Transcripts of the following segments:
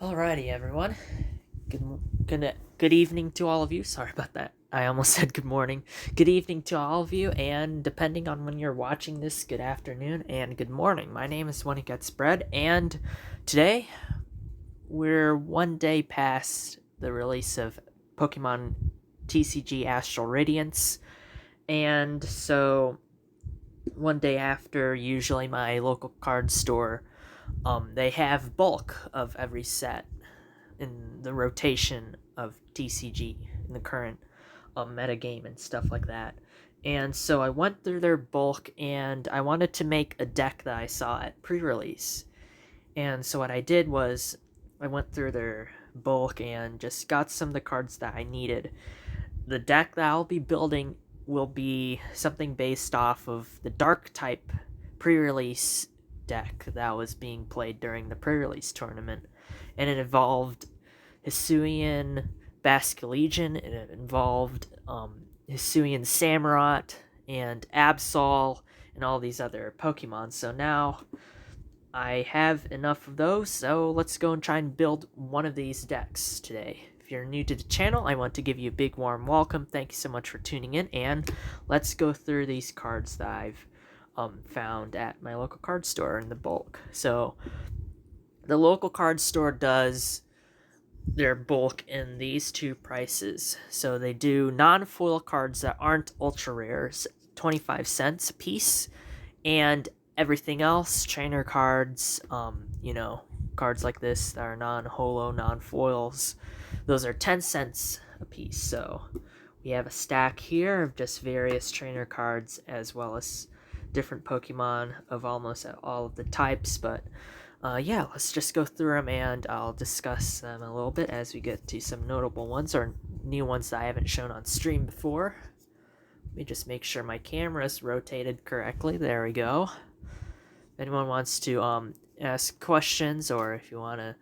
Alrighty, everyone. Good evening to all of you. Sorry about that. I almost said good morning. Good evening to all of you, and depending on when you're watching this, good afternoon and good morning. My name is One Who Gets Bread, and today we're one day past the release of Pokemon TCG Astral Radiance, and so one day after, usually my local card store, they have bulk of every set in the rotation of TCG in the current meta game and stuff like that. And so I went through their bulk and I wanted to make a deck that I saw at pre-release. And so what I did was I went through their bulk and just got some of the cards that I needed. The deck that I'll be building will be something based off of the dark type pre-release deck that was being played during the pre-release tournament, and it involved Hisuian Basculegion, and it involved Hisuian Samurott and Absol and all these other Pokemon. So now I have enough of those, so let's go and try and build one of these decks today. If you're new to the channel, I want to give you a big warm welcome. Thank you so much for tuning in, and let's go through these cards that I've found at my local card store in the bulk. So the local card store does their bulk in these two prices. So they do non-foil cards that aren't ultra rares, 25 cents a piece, and everything else, trainer cards, cards like this that are non-holo, non-foils, those are 10 cents a piece. So we have a stack here of just various trainer cards as well as different Pokemon of almost all of the types, but yeah, let's just go through them and I'll discuss them a little bit as we get to some notable ones or new ones that I haven't shown on stream before. Let me just make sure my camera's rotated correctly. There we go. If anyone wants to ask questions or if you want to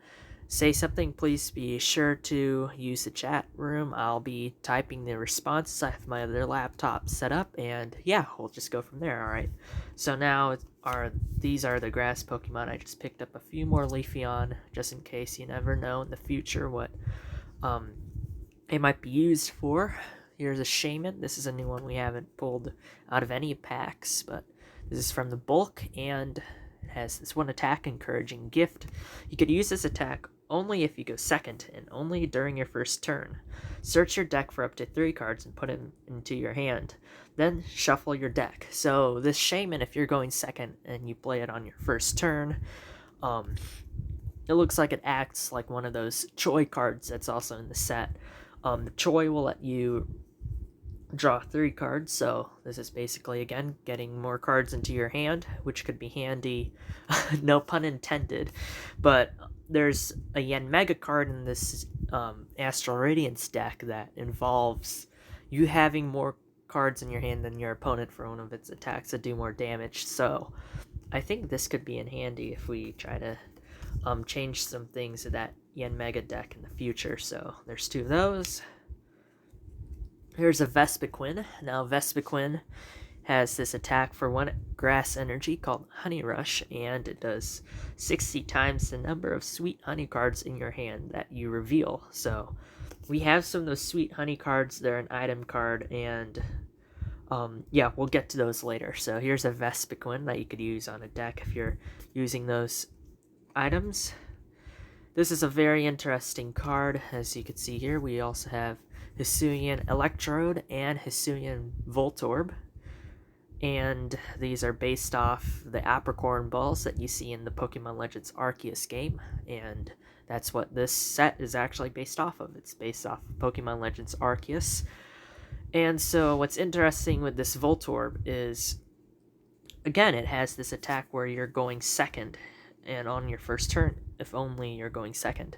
say something, please be sure to use the chat room. I'll be typing the responses. I have my other laptop set up, and yeah, we'll just go from there. All right. So now these are the grass Pokemon. I just picked up a few more Leafeon just in case. You never know in the future what it might be used for. Here's a Shaman. This is a new one we haven't pulled out of any packs, but this is from the bulk and it has this one attack, Encouraging Gift. You could use this attack only if you go second and only during your first turn. Search your deck for up to 3 cards and put them into your hand. Then shuffle your deck. So this Shaman, if you're going second and you play it on your first turn, it looks like it acts like one of those Choi cards that's also in the set. The Choi will let you draw 3 cards, so this is basically, again, getting more cards into your hand, which could be handy, no pun intended, but there's a Yanmega card in this Astral Radiance deck that involves you having more cards in your hand than your opponent for one of its attacks that do more damage, so I think this could be in handy if we try to change some things to that Yanmega deck in the future. So there's 2 of those. Here's a Vespiquen. Now Vespiquen has this attack for 1 grass energy called Honey Rush, and it does 60 times the number of sweet honey cards in your hand that you reveal. So we have some of those sweet honey cards. They're an item card, and yeah, we'll get to those later. So here's a Vespiquen that you could use on a deck if you're using those items. This is a very interesting card. As you can see here, we also have Hisuian Electrode and Hisuian Voltorb. And these are based off the Apricorn balls that you see in the Pokemon Legends Arceus game. And that's what this set is actually based off of. It's based off of Pokemon Legends Arceus. And so what's interesting with this Voltorb is, again, it has this attack where you're going second and on your first turn, if only you're going second.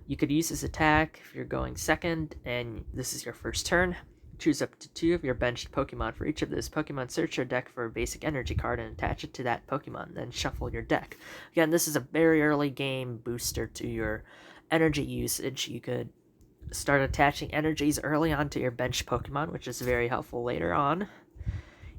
You could use this attack if you're going second and this is your first turn. Choose up to 2 of your benched Pokemon. For each of those Pokemon, search your deck for a basic energy card and attach it to that Pokemon, then shuffle your deck. Again, this is a very early game booster to your energy usage. You could start attaching energies early on to your benched Pokemon, which is very helpful later on.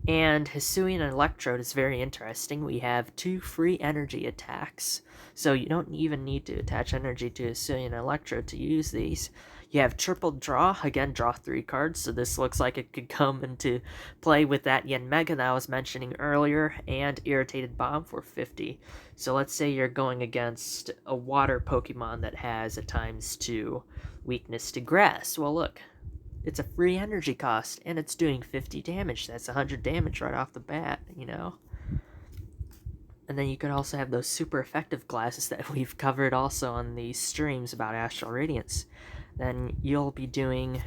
And Hisuian Electrode is very interesting. We have 2 free energy attacks, so you don't even need to attach energy to Hisuian Electrode to use these. You have Triple Draw, again, draw 3 cards, so this looks like it could come into play with that Yanmega that I was mentioning earlier, and Irritated Bomb for 50. So let's say you're going against a water Pokemon that has a ×2 weakness to grass. Well, look, it's a free energy cost, and it's doing 50 damage. That's 100 damage right off the bat, you know? And then you could also have those super effective classes that we've covered also on these streams about Astral Radiance. Then you'll be doing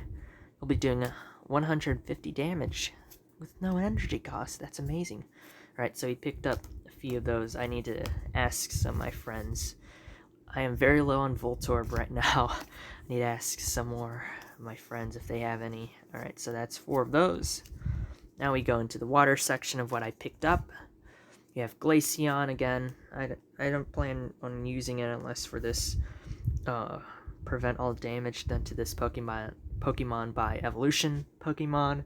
150 damage with no energy cost. That's amazing. Alright, so we picked up a few of those. I need to ask some of my friends. I am very low on Voltorb right now. I need to ask some more of my friends if they have any. Alright, so that's 4 of those. Now we go into the water section of what I picked up. You have Glaceon again. I don't plan on using it unless for this prevent all damage done to this Pokemon by evolution Pokemon.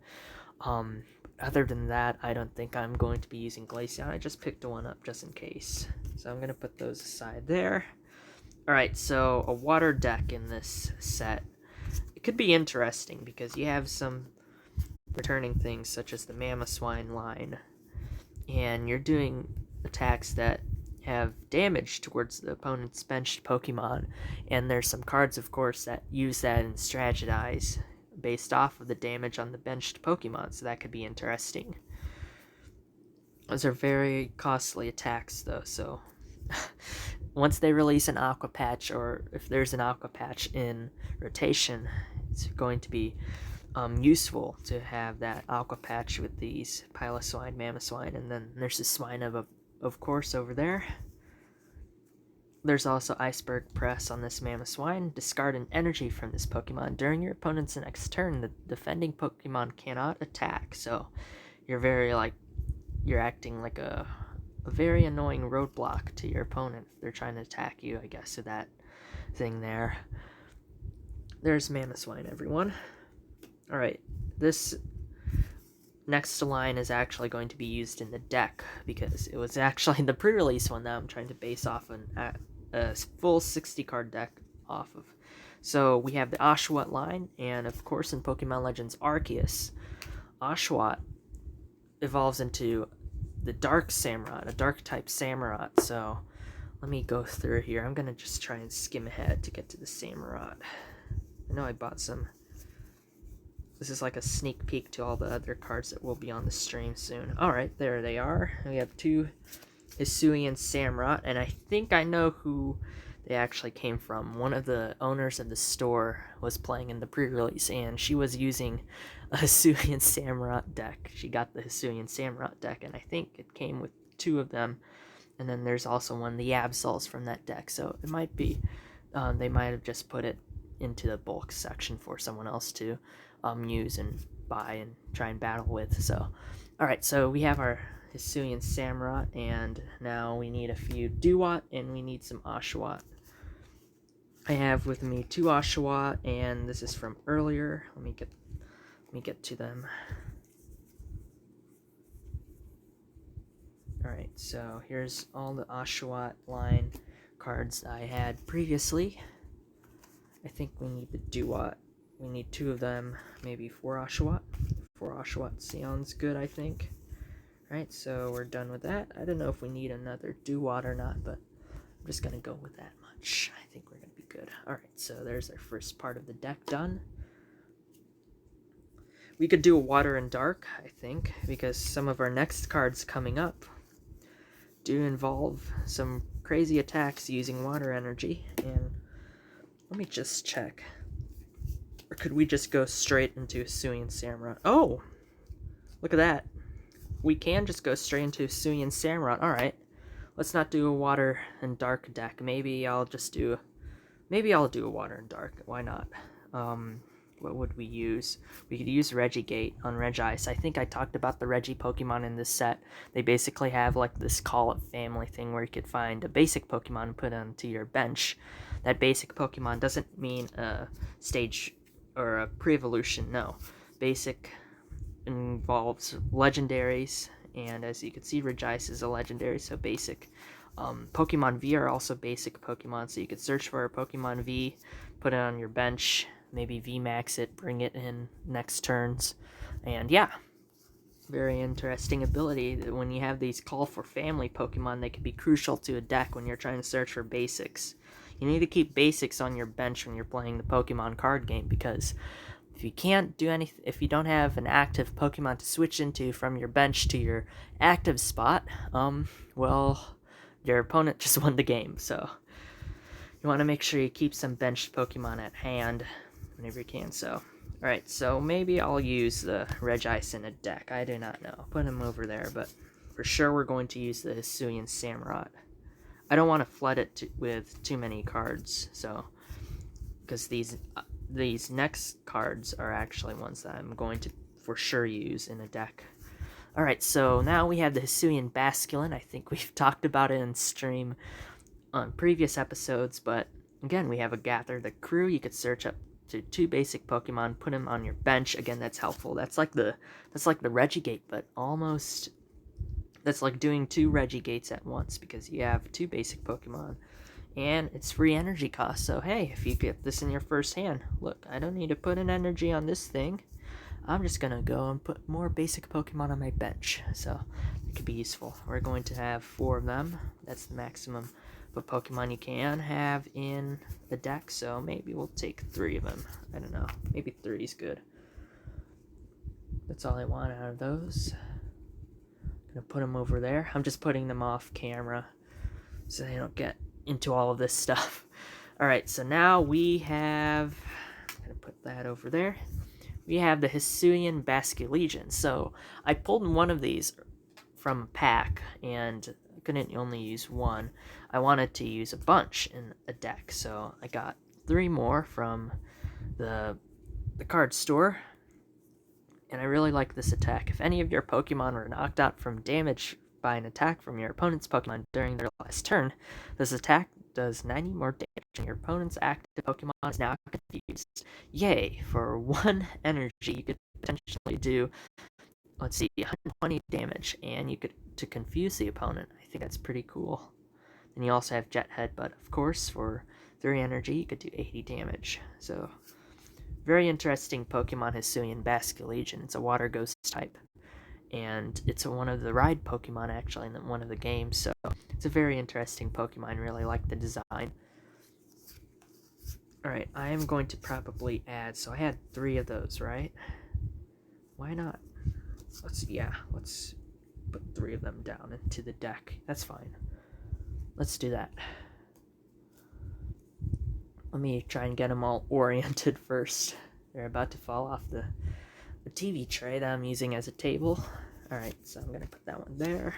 Other than that, I don't think I'm going to be using Glaceon. I just picked one up just in case. So I'm going to put those aside there. Alright, so a water deck in this set. It could be interesting because you have some returning things such as the Mamoswine line. And you're doing attacks that have damage towards the opponent's benched Pokemon. And there's some cards, of course, that use that and strategize based off of the damage on the benched Pokemon. So that could be interesting. Those are very costly attacks, though, so once they release an Aqua Patch, or if there's an Aqua Patch in rotation, it's going to be useful to have that Aqua Patch with these Piloswine, Mamoswine, and then there's the Swine of course, over there. There's also Iceberg Press on this Mamoswine. Discard an energy from this Pokemon. During your opponent's next turn, the defending Pokemon cannot attack, so you're acting like a very annoying roadblock to your opponent if they're trying to attack you, I guess, with that thing there. There's Mamoswine, everyone. Alright, this next line is actually going to be used in the deck because it was actually the pre-release one that I'm trying to base off a full 60-card deck off of. So we have the Oshawott line, and of course in Pokemon Legends Arceus, Oshawott evolves into the Dark Samurott, a Dark-type Samurott. So let me go through here. I'm going to just try and skim ahead to get to the Samurott. I know I bought some. This is like a sneak peek to all the other cards that will be on the stream soon. Alright, there they are. We have 2 Hisuian Samurott, and I think I know who they actually came from. One of the owners of the store was playing in the pre-release, and she was using a Hisuian Samurott deck. She got the Hisuian Samurott deck, and I think it came with 2 of them. And then there's also one, the Absols from that deck, so it might be, they might have just put it into the bulk section for someone else to use and buy and try and battle with. So, alright, so we have our Hisuian Samurott, and now we need a few Dewott, and we need some Oshawott. I have with me 2 Oshawott, and this is from earlier. Let me get to them. Alright, so here's all the Oshawott line cards I had previously. I think we need the Dewott. We need 2 of them, maybe 4 Oshawott. 4 Oshawott sounds good, I think. Alright, so we're done with that. I don't know if we need another Dewott or not, but I'm just going to go with that much. I think we're going to be good. Alright, so there's our first part of the deck done. We could do a Water and Dark, I think, because some of our next cards coming up do involve some crazy attacks using water energy. And let me just check. Or could we just go straight into Hisuian Samurott? Oh! Look at that. We can just go straight into Hisuian Samurott. Alright. Let's not do a Water and Dark deck. Maybe I'll do a Water and Dark. Why not? What would we use? We could use Regigate on Regice. I think I talked about the Regi Pokemon in this set. They basically have like this Call It family thing where you could find a basic Pokemon and put onto your bench. That basic Pokemon doesn't mean a stage or a pre-evolution, no. Basic involves legendaries, and as you can see, Regice is a legendary, so basic. Pokemon V are also basic Pokemon, so you could search for a Pokemon V, put it on your bench, maybe VMAX it, bring it in next turns, and yeah, very interesting ability. When you have these call for family Pokemon, they can be crucial to a deck when you're trying to search for basics. You need to keep basics on your bench when you're playing the Pokemon card game, because if you can't do anything, if you don't have an active Pokemon to switch into from your bench to your active spot, well, your opponent just won the game. So you want to make sure you keep some benched Pokemon at hand whenever you can. So, alright, so maybe I'll use the Regice in a deck. I do not know. Put him over there, but for sure we're going to use the Hisuian Samurott. I don't want to flood it with too many cards, so because these next cards are actually ones that I'm going to for sure use in a deck. Alright, so now we have the Hisuian Basculin. I think we've talked about it in stream on previous episodes, but again, we have a Gather the Crew. You could search up to 2 basic Pokemon, put them on your bench. Again, that's helpful. That's like the Regigate, but almost that's like doing 2 Regigates at once, because you have 2 basic Pokemon. And it's free energy cost, so hey, if you get this in your first hand, look, I don't need to put an energy on this thing. I'm just gonna go and put more basic Pokemon on my bench, so it could be useful. We're going to have 4 of them. That's the maximum of Pokemon you can have in the deck, so maybe we'll take 3 of them. I don't know, maybe 3 is good. That's all I want out of those. Gonna put them over there. I'm just putting them off camera so they don't get into all of this stuff. Alright, so now we have, I'm gonna put that over there. We have the Hisuian Basculegion. So I pulled one of these from a pack and I couldn't only use one. I wanted to use a bunch in a deck, so I got 3 more from the card store. And I really like this attack. If any of your Pokemon were knocked out from damage by an attack from your opponent's Pokemon during their last turn, this attack does 90 more damage, and your opponent's active Pokemon is now confused. Yay! For 1 energy, you could potentially do, let's see, 120 damage, and you could, to confuse the opponent. I think that's pretty cool. Then you also have Jet Head, but of course, for 3 energy, you could do 80 damage. So, very interesting Pokemon, Hisuian Basculegion. It's a Water Ghost type. And it's one of the ride Pokemon, actually, in one of the games, so it's a very interesting Pokemon. I really like the design. Alright, I am going to probably add, so I had 3 of those, right? Why not? Let's put 3 of them down into the deck. That's fine. Let's do that. Let me try and get them all oriented first. They're about to fall off the TV tray that I'm using as a table. Alright, so I'm going to put that one there.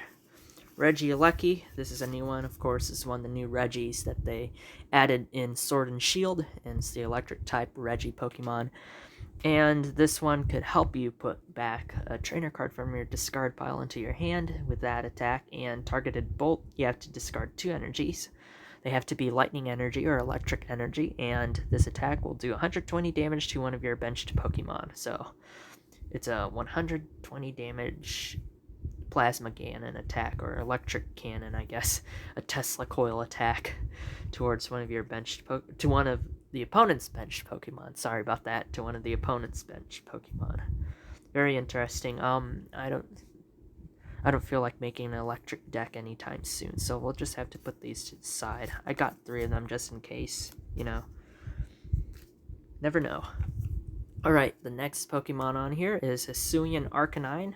Regieleki, this is a new one, of course. This is one of the new Regis that they added in Sword and Shield, and it's the electric type Regi Pokemon. And this one could help you put back a trainer card from your discard pile into your hand with that attack. And targeted bolt, you have to discard 2 energies. They have to be lightning energy or electric energy, and this attack will do 120 damage to one of your benched Pokemon. So it's a 120 damage plasma cannon attack, or electric cannon, I guess, a Tesla coil attack towards one of your benched to one of the opponent's benched Pokemon. Sorry about that, to one of the opponent's benched Pokemon. Very interesting. I don't feel like making an electric deck anytime soon, so we'll just have to put these to the side. I got 3 of them just in case, you know. Never know. Alright, the next Pokemon on here is Hisuian Arcanine.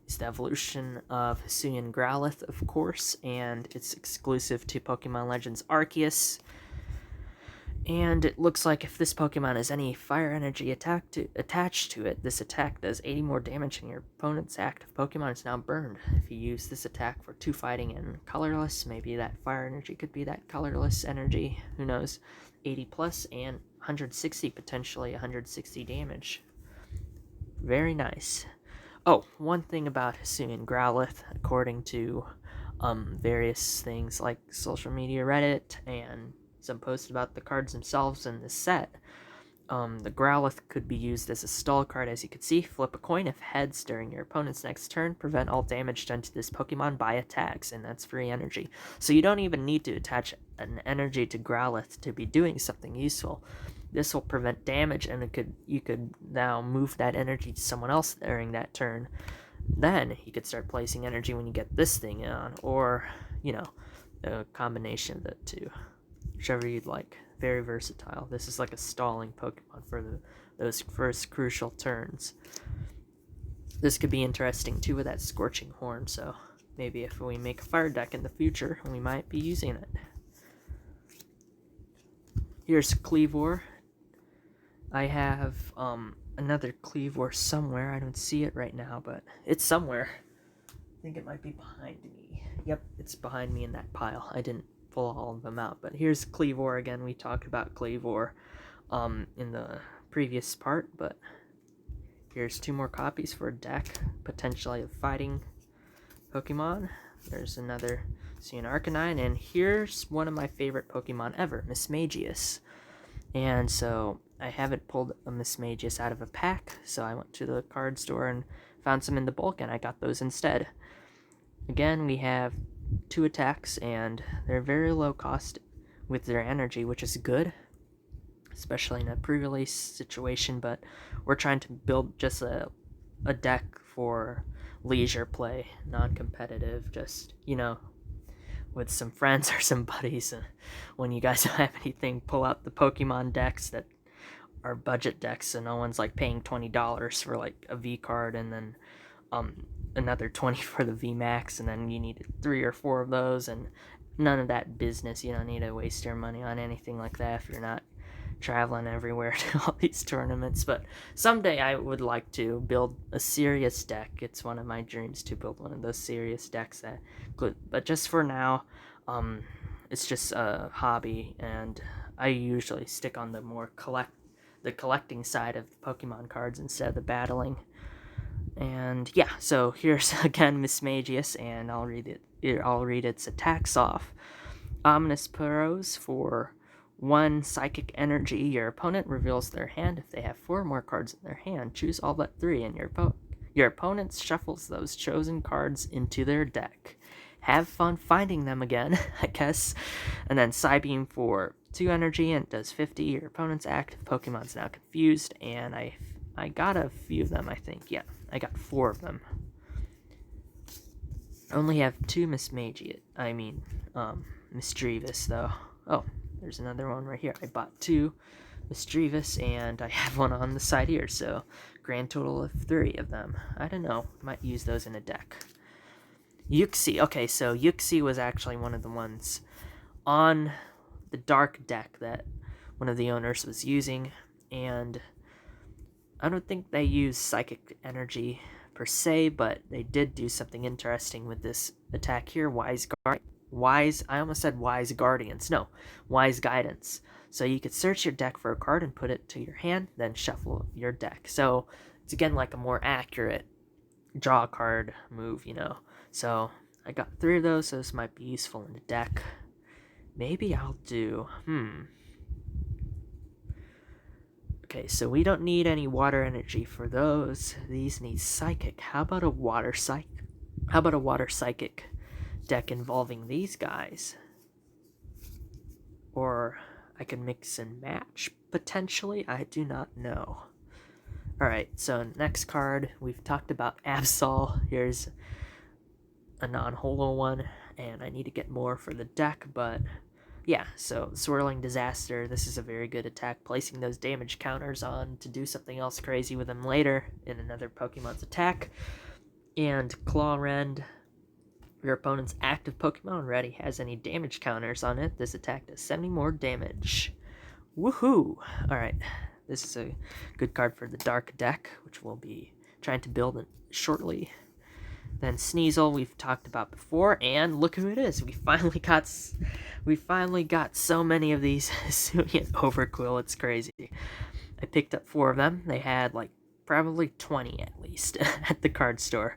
It's the evolution of Hisuian Growlithe, of course, and it's exclusive to Pokemon Legends Arceus. And it looks like if this Pokemon has any fire energy attached to it, this attack does 80 more damage, and your opponent's active Pokemon is now burned. If you use this attack for 2 fighting and colorless, maybe that fire energy could be that colorless energy, who knows. 80 plus and 160, potentially 160 damage. Very nice. Oh, one thing about Hisuian Growlithe, according to various things like social media, Reddit, and some posts about the cards themselves and the set, The Growlithe could be used as a stall card, as you can see. Flip a coin. If heads during your opponent's next turn, prevent all damage done to this Pokemon by attacks, and that's free energy. So you don't even need to attach an energy to Growlithe to be doing something useful. This will prevent damage, and you could now move that energy to someone else during that turn. Then you could start placing energy when you get this thing on, or, a combination of the two. Whichever you'd like. Very versatile. This is like a stalling Pokemon for those first crucial turns. This could be interesting too with that Scorching Horn, so maybe if we make a fire deck in the future, we might be using it. Here's Kleavor. I have another Kleavor somewhere. I don't see it right now, but it's somewhere. I think it might be behind me. Yep, it's behind me in that pile. I didn't pull all of them out, but here's Kleavor again. We talked about Kleavor in the previous part, but here's 2 more copies for a deck, potentially of fighting Pokemon. There's another Cian Arcanine, and here's one of my favorite Pokemon ever, Mismagius. And so I haven't pulled a Mismagius out of a pack, so I went to the card store and found some in the bulk, and I got those instead. Again, we have 2 attacks, and they're very low cost with their energy, which is good, especially in a pre-release situation, but we're trying to build just a deck for leisure play, non-competitive, just, with some friends or some buddies. When you guys don't have anything, pull out the Pokemon decks that are budget decks, so no one's like paying $20 for like a V card, and then another 20 for the VMAX, and then you need 3 or 4 of those, and none of that business. You don't need to waste your money on anything like that if you're not traveling everywhere to all these tournaments. But someday I would like to build a serious deck. It's one of my dreams to build one of those serious decks that could, but just for now, it's just a hobby, and I usually stick on the more collecting side of the Pokemon cards instead of the battling. And yeah, so here's again Mismagius, and I'll read its attacks off. Ominous Purros for 1 psychic energy. Your opponent reveals their hand. If they have 4 or more cards in their hand, choose all but 3, and your opponent shuffles those chosen cards into their deck. Have fun finding them again, I guess. And then Psybeam for 2 energy, and it does 50. Your opponent's active Pokemon's now confused, and I got a few of them, I think. Yeah, I got 4 of them. I only have 2 Misdreavus, though. Oh, there's another one right here. I bought 2 Misdreavus, and I have one on the side here, so grand total of 3 of them. I don't know, might use those in a deck. Yuxi. Okay, so Yuxi was actually one of the ones on the dark deck that one of the owners was using, and I don't think they use psychic energy per se, but they did do something interesting with this attack here. Wise Guidance. So you could search your deck for a card and put it to your hand, then shuffle your deck. So it's again like a more accurate draw card move, So I got 3 of those, so this might be useful in the deck. Maybe I'll do, Okay, so we don't need any water energy for those. These need psychic. How about a water psychic deck involving these guys? Or I can mix and match, potentially. I do not know. Alright, so next card, we've talked about Absol. Here's a non-holo one, and I need to get more for the deck, but yeah, so Swirling Disaster, this is a very good attack, placing those damage counters on to do something else crazy with them later in another Pokemon's attack. And Claw Rend, your opponent's active Pokemon already has any damage counters on it. This attack does 70 more damage. Woohoo! Alright, this is a good card for the Dark deck, which we'll be trying to build shortly. Then Sneasel, we've talked about before, and look who it is. We finally got so many of these Hisuian Overquill, it's crazy. I picked up 4 of them. They had like probably 20 at least at the card store.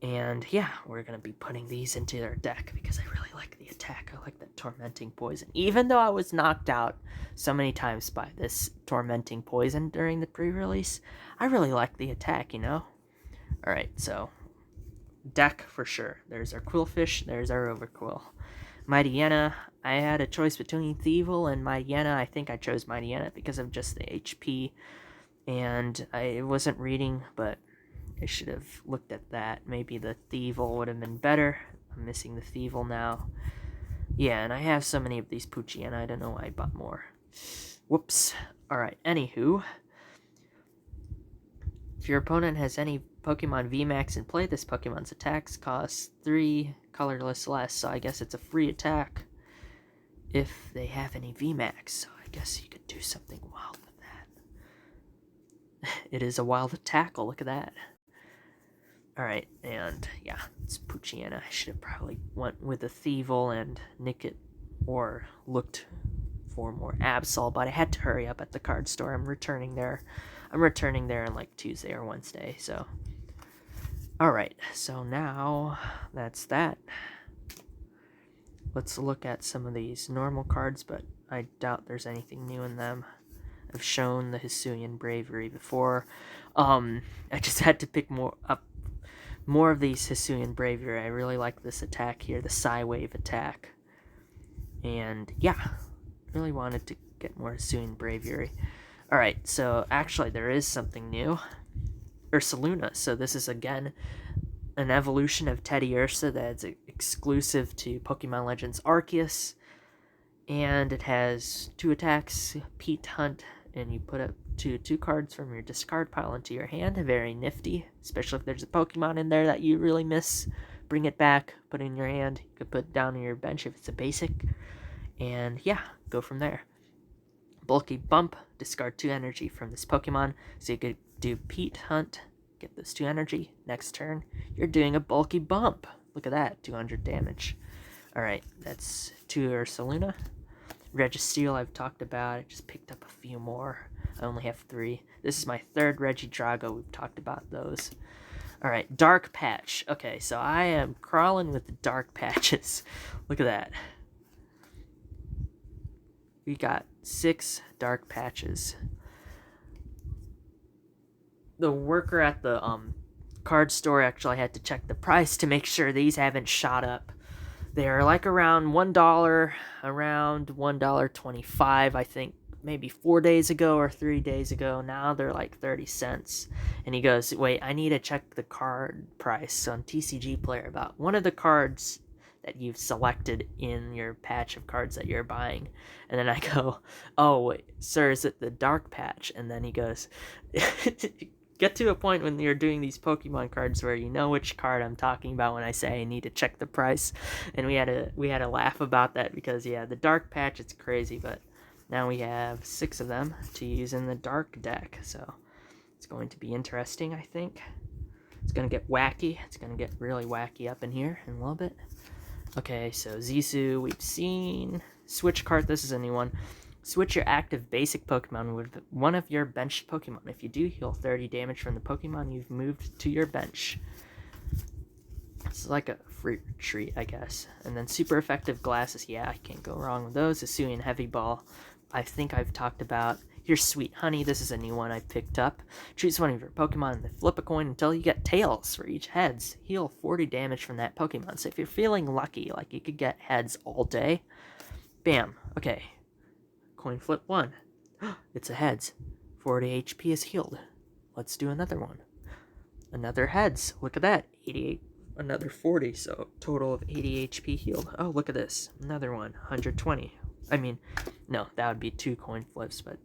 And yeah, we're going to be putting these into their deck because I really like the attack. I like that Tormenting Poison. Even though I was knocked out so many times by this Tormenting Poison during the pre-release, I really like the attack, you know? Alright, so deck for sure. There's our Quillfish, there's our Overquill. Mightyena, I had a choice between Thievul and Mightyena. I think I chose Mightyena because of just the HP. And I wasn't reading, but I should have looked at that. Maybe the Thievul would have been better. I'm missing the Thievul now. Yeah, and I have so many of these Poochyena, I don't know why I bought more. Whoops. Alright, anywho. If your opponent has any Pokemon VMAX in play, this Pokemon's attacks cost 3 colorless less, so I guess it's a free attack if they have any VMAX, so I guess you could do something wild with that. It is a wild tackle, look at that. Alright, and yeah, it's Poochyena. I should have probably went with a Thievul and Nickit, or looked for more Absol, but I had to hurry up at the card store. I'm returning there on like Tuesday or Wednesday, so. Alright, so now that's that. Let's look at some of these normal cards, but I doubt there's anything new in them. I've shown the Hisuian Bravery before. I just had to pick more of these Hisuian Bravery. I really like this attack here, the Psywave attack. And yeah, really wanted to get more Hisuian Bravery. Alright, so actually there is something new. Ursaluna. So this is again an evolution of Teddiursa that's exclusive to Pokemon Legends Arceus. And it has 2 attacks, Pete Hunt, and you put up two cards from your discard pile into your hand. Very nifty, especially if there's a Pokemon in there that you really miss. Bring it back, put it in your hand. You could put it down on your bench if it's a basic. And yeah, go from there. Bulky Bump, discard 2 energy from this Pokemon. So you could do Pete Hunt, get those 2 energy. Next turn, you're doing a Bulky Bump. Look at that, 200 damage. Alright, that's 2 Ursaluna. Registeel I've talked about. I just picked up a few more. I only have 3. This is my 3rd Regidrago. We've talked about those. Alright, Dark Patch. Okay, so I am crawling with the Dark Patches. Look at that. We got 6 Dark Patches. The worker at the card store actually had to check the price to make sure these haven't shot up. They're like around $1, around $1.25, I think, maybe 4 days ago or 3 days ago. Now they're like 30 cents. And he goes, wait, I need to check the card price on TCG Player about one of the cards that you've selected in your patch of cards that you're buying. And then I go, oh, wait, sir, is it the Dark Patch? And then he goes, get to a point when you're doing these Pokemon cards where you know which card I'm talking about when I say I need to check the price. And we had a laugh about that because, yeah, the Dark Patch, it's crazy, but now we have 6 of them to use in the Dark deck. So it's going to be interesting, I think. It's going to get wacky. It's going to get really wacky up in here in a little bit. Okay, so Zisu, we've seen. Switch card, this is a new one. Switch your active basic Pokemon with one of your benched Pokemon. If you do, heal 30 damage from the Pokemon you've moved to your bench. It's like a fruit treat, I guess. And then super effective glasses. Yeah, I can't go wrong with those. Hisuian Heavy Ball, I think I've talked about. Here's Sweet Honey. This is a new one I picked up. Choose one of your Pokemon and flip a coin until you get tails for each heads. Heal 40 damage from that Pokemon. So if you're feeling lucky, like you could get heads all day, bam. Okay. Coin flip 1. It's a heads. 40 HP is healed. Let's do another one. Another heads. Look at that. 88. Another 40. So total of 80 HP healed. Oh, look at this. Another one. 120. I mean, no, that would be 2 coin flips, but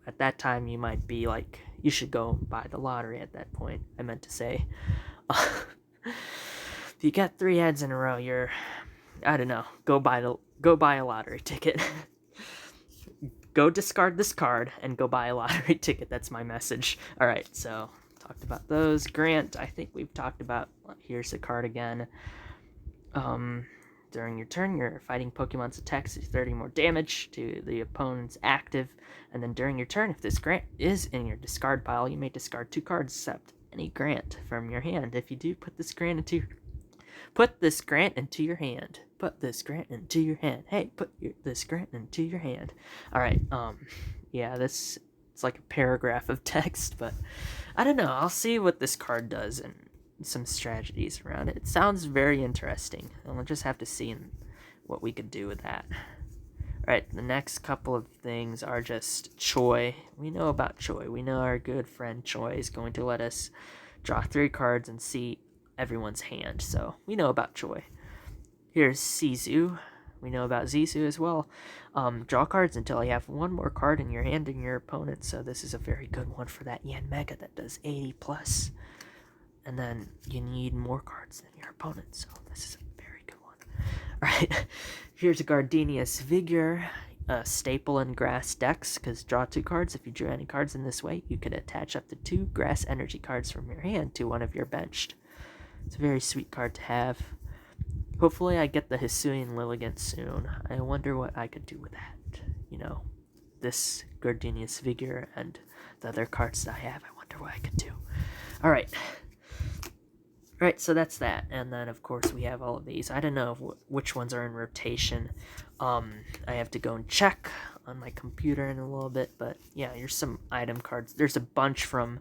at that time you might be like, you should go buy the lottery at that point. I meant to say. If you get 3 heads in a row, you're, I don't know, go buy a lottery ticket. Go discard this card and go buy a lottery ticket. That's my message. All right, so talked about those. Grant, I think we've talked about. Here's the card again. During your turn, your fighting Pokemon's attacks do 30 more damage to the opponent's active. And then during your turn, if this Grant is in your discard pile, you may discard 2 cards except any grant from your hand. If you do, put this grant into your hand. Put this grant into your hand. Hey, this grant into your hand. All right. Yeah, it's like a paragraph of text, but I don't know. I'll see what this card does and some strategies around it. It sounds very interesting, and we'll just have to see what we could do with that. All right, the next couple of things are just Choi. We know about Choi. We know our good friend Choi is going to let us draw 3 cards and see everyone's hand, so we know about Choi. Here's Sisu. We know about Zissou as well. Draw cards until you have 1 more card in your hand than your opponent, so this is a very good one for that Yanmega that does 80 plus. And then you need more cards than your opponent, so this is a very good one. Alright, here's a Gardenia's Vigor, a staple in grass decks, because draw 2 cards. If you drew any cards in this way, you could attach up to 2 grass energy cards from your hand to one of your benched. It's a very sweet card to have. Hopefully I get the Hisuian Lilligant soon. I wonder what I could do with that. You know, this Gardenia's Vigor and the other cards that I have. I wonder what I could do. Alright. Alright, so that's that. And then, of course, we have all of these. I don't know which ones are in rotation. I have to go and check on my computer in a little bit. But, yeah, here's some item cards. There's a bunch from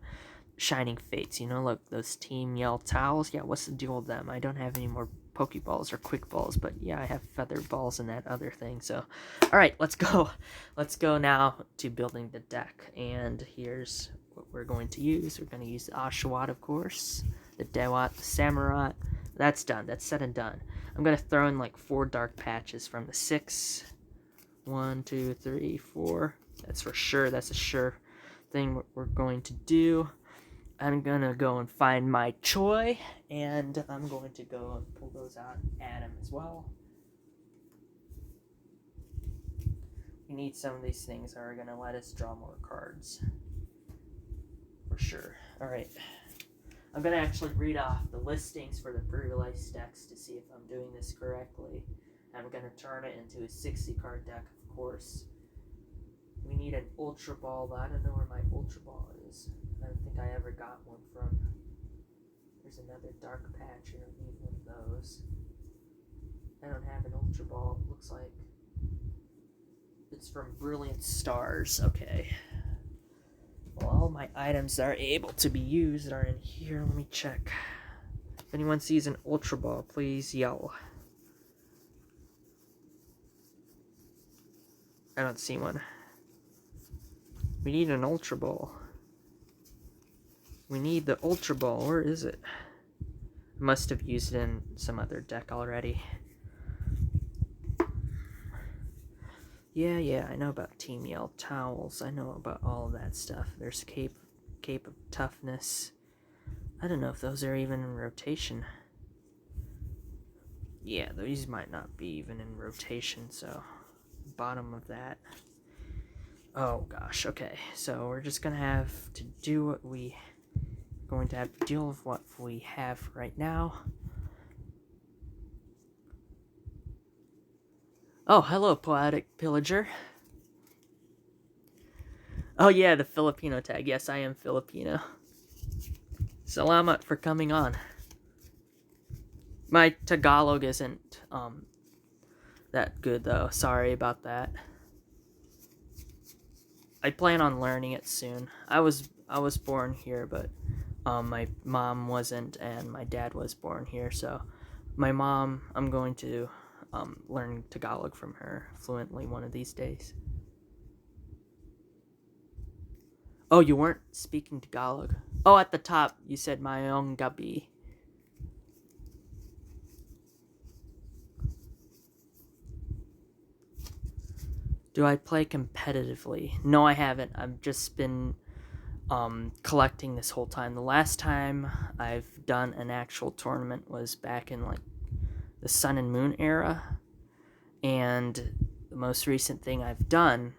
Shining Fates. You know, look, those Team Yell Towels. Yeah, what's the deal with them? I don't have any more Pokeballs or Quick Balls, but yeah, I have Feather Balls and that other thing. So, all right, let's go. Let's go now to building the deck. And here's what we're going to use. We're going to use the Oshawott, of course, the Dewott, the Samurott. That's done. That's said and done. I'm going to throw in like 4 dark patches from the 6. 1, 2, 3, 4. That's for sure. That's a sure thing what we're going to do. I'm gonna go and find my Choi, and I'm going to go and pull those out and add them as well. We need some of these things that are gonna let us draw more cards. For sure. Alright. I'm gonna actually read off the listings for the pre-release decks to see if I'm doing this correctly. I'm gonna turn it into a 60-card deck, of course. We need an Ultra Ball, but I don't know where my Ultra Ball is. I don't think I ever got one from. There's another dark patch. I don't need one of those. I don't have an Ultra Ball. It looks like it's from Brilliant Stars. Okay. Well, all my items that are able to be used are in here. Let me check. If anyone sees an Ultra Ball, please yell. I don't see one. We need an Ultra Ball. We need the Ultra Ball. Where is it? I must have used it in some other deck already. Yeah, I know about Team Yell Towels. I know about all of that stuff. There's Cape of Toughness. I don't know if those are even in rotation. Yeah, these might not be even in rotation, so bottom of that. Oh gosh, okay. So we're just gonna have to do what we going to have to deal with what we have right now. Oh, hello, Poetic Pillager. Oh yeah, the Filipino tag. Yes, I am Filipino. Salamat for coming on. My Tagalog isn't that good though. Sorry about that. I plan on learning it soon. I was born here, but my mom wasn't, and my dad was born here. So my mom, I'm going to learn Tagalog from her fluently one of these days. Oh, you weren't speaking Tagalog? Oh, at the top, you said Mayong Gabi. Do I play competitively? No, I haven't. I've just been collecting this whole time. The last time I've done an actual tournament was back in like the Sun and Moon era, and the most recent thing I've done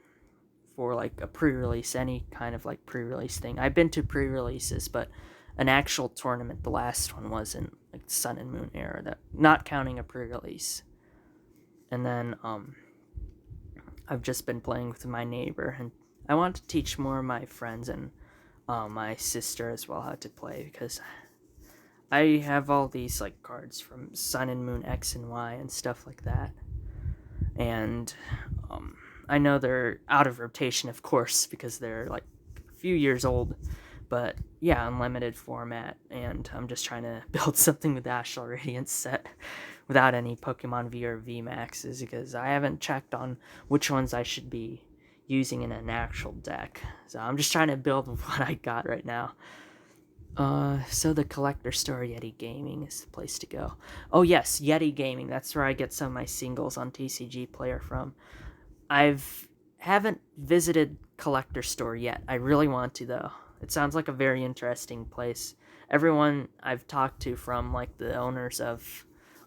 for like a pre-release, any kind of like pre-release thing. I've been to pre-releases, but an actual tournament, the last one was in like Sun and Moon era, that not counting a pre-release. And then I've just been playing with my neighbor, and I want to teach more of my friends and my sister as well how to play, because I have all these like cards from Sun and Moon X and Y and stuff like that, and I know they're out of rotation, of course, because they're like a few years old. But yeah, unlimited format, and I'm just trying to build something with the Astral Radiance set without any Pokemon V or V Maxes, because I haven't checked on which ones I should be using in an actual deck. So I'm just trying to build with what I got right now. So the collector store, Yeti Gaming, is the place to go. Oh yes, Yeti Gaming. That's where I get some of my singles on TCG Player from. Haven't visited collector store yet. I really want to though. It sounds like a very interesting place. Everyone I've talked to from like the owners of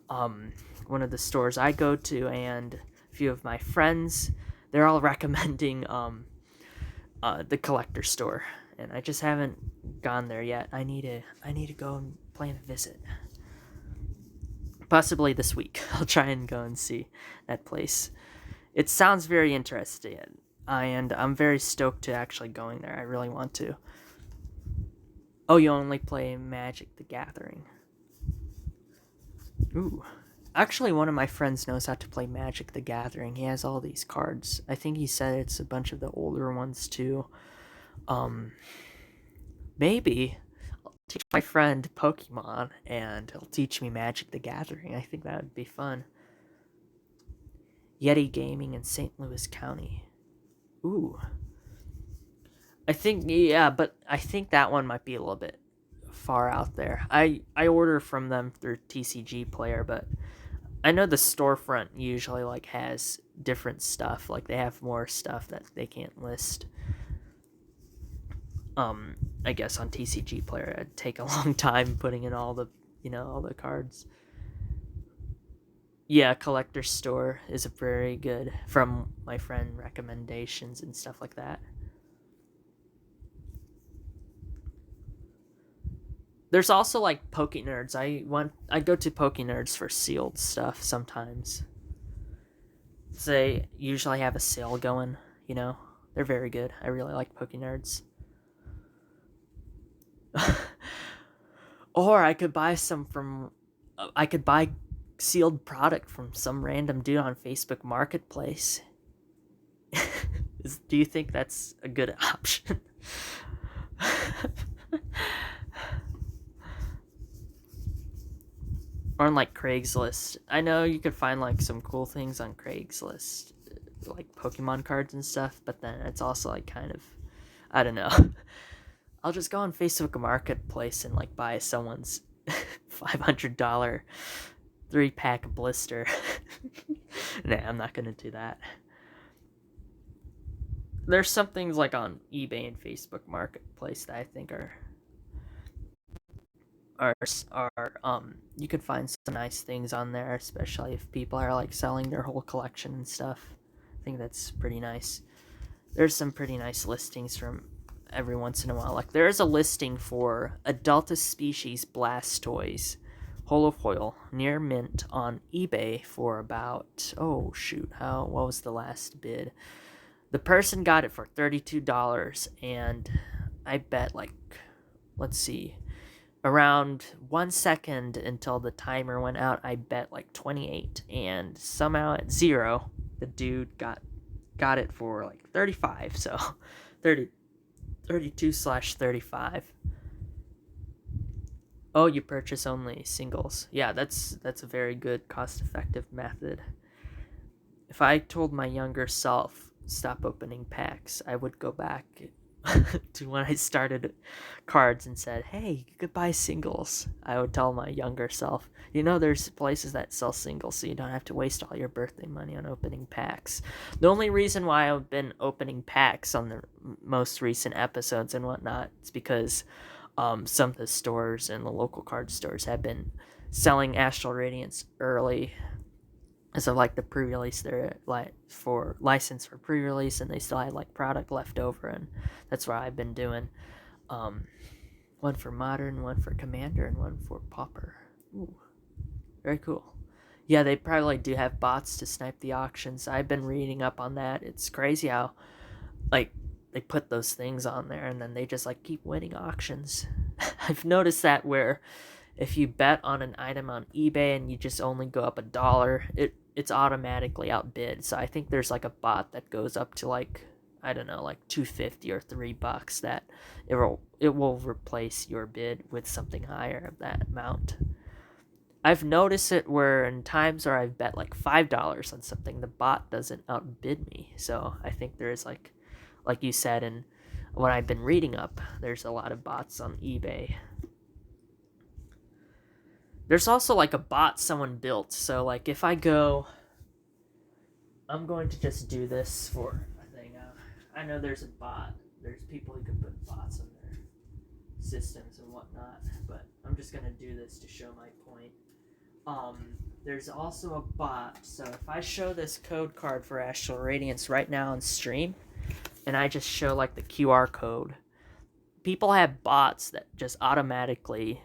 one of the stores I go to and a few of my friends, they're all recommending the collector store, and I just haven't gone there yet. I need to go and plan a visit. Possibly this week. I'll try and go and see that place. It sounds very interesting, and I'm very stoked to actually going there. I really want to. Oh, you only play Magic the Gathering. Ooh. Actually, one of my friends knows how to play Magic the Gathering. He has all these cards. I think he said it's a bunch of the older ones, too. Maybe I'll teach my friend Pokemon, and he'll teach me Magic the Gathering. I think that would be fun. Yeti Gaming in St. Louis County. Ooh. I think that one might be a little bit far out there. I order from them through TCG Player, but I know the storefront usually like has different stuff. Like they have more stuff that they can't list. I guess on TCG Player it'd take a long time putting in all the cards. Yeah, collector store is a very good from my friend recommendations and stuff like that. There's also like Poke Nerds. I go to Poke Nerds for sealed stuff sometimes. They usually have a sale going, They're very good. I really like Poke Nerds. Or I could buy I could buy sealed product from some random dude on Facebook Marketplace. Do you think that's a good option? Or on like Craigslist. I know you could find like some cool things on Craigslist, like Pokemon cards and stuff, but then it's also like kind of, I don't know. I'll just go on Facebook Marketplace and like buy someone's $500 3-pack blister. Nah, I'm not gonna do that. There's some things like on eBay and Facebook Marketplace that I think are you could find some nice things on there, especially if people are like selling their whole collection and stuff. I think that's pretty nice. There's some pretty nice listings from every once in a while. Like there's a listing for Adultus species Blastoise holofoil near mint on eBay for about what was the last bid? The person got it for $32, and I bet let's see, around 1 second until the timer went out, I bet like 28, and somehow at 0 the dude got it for like 35. So 32/35. Oh, you purchase only singles. Yeah, that's a very good cost-effective method. If I told my younger self stop opening packs, I would go back to when I started cards and said, hey, you could buy singles. I would tell my younger self, there's places that sell singles, so you don't have to waste all your birthday money on opening packs. The only reason why I've been opening packs on the most recent episodes and whatnot is because some of the stores and the local card stores have been selling Astral Radiance early as of like the pre-release. They're like for license for pre-release, and they still had like product left over, and that's what I've been doing. One for Modern, one for Commander, and one for Pauper. Ooh, very cool. Yeah, they probably do have bots to snipe the auctions. I've been reading up on that. It's crazy how like they put those things on there, and then they just like keep winning auctions. I've noticed that where if you bet on an item on eBay and you just only go up $1, it's automatically outbid. So I think there's like a bot that goes up to like, I don't know, like $2.50 or $3 that it will replace your bid with something higher of that amount. I've noticed it where in times where I've bet like $5 on something, the bot doesn't outbid me. So I think there's like you said, and what I've been reading up, there's a lot of bots on eBay. There's also like a bot someone built. So like if I go, I'm going to just do this for a thing. I know there's a bot. There's people who can put bots on their systems and whatnot, but I'm just going to do this to show my point. There's also a bot. So if I show this code card for Astral Radiance right now on stream, and I just show like the QR code, people have bots that just automatically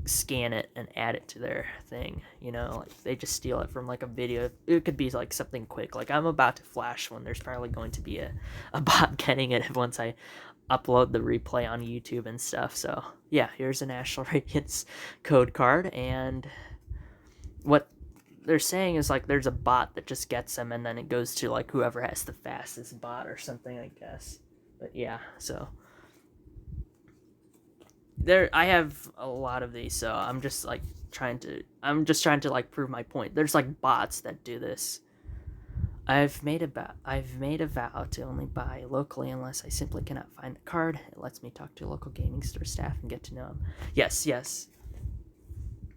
scan it and add it to their thing, you know, like they just steal it from like a video. It could be like something quick, like I'm about to flash one. There's probably going to be a bot getting it once I upload the replay on YouTube and stuff. So yeah, here's an Astral Radiance code card, and what they're saying is like there's a bot that just gets them, and then it goes to like whoever has the fastest bot or something, I guess. But yeah, so there I have a lot of these, so I'm just trying to like prove my point. There's like bots that do this. I've made a vow to only buy locally unless I simply cannot find a card. It lets me talk to local gaming store staff and get to know them. Yes.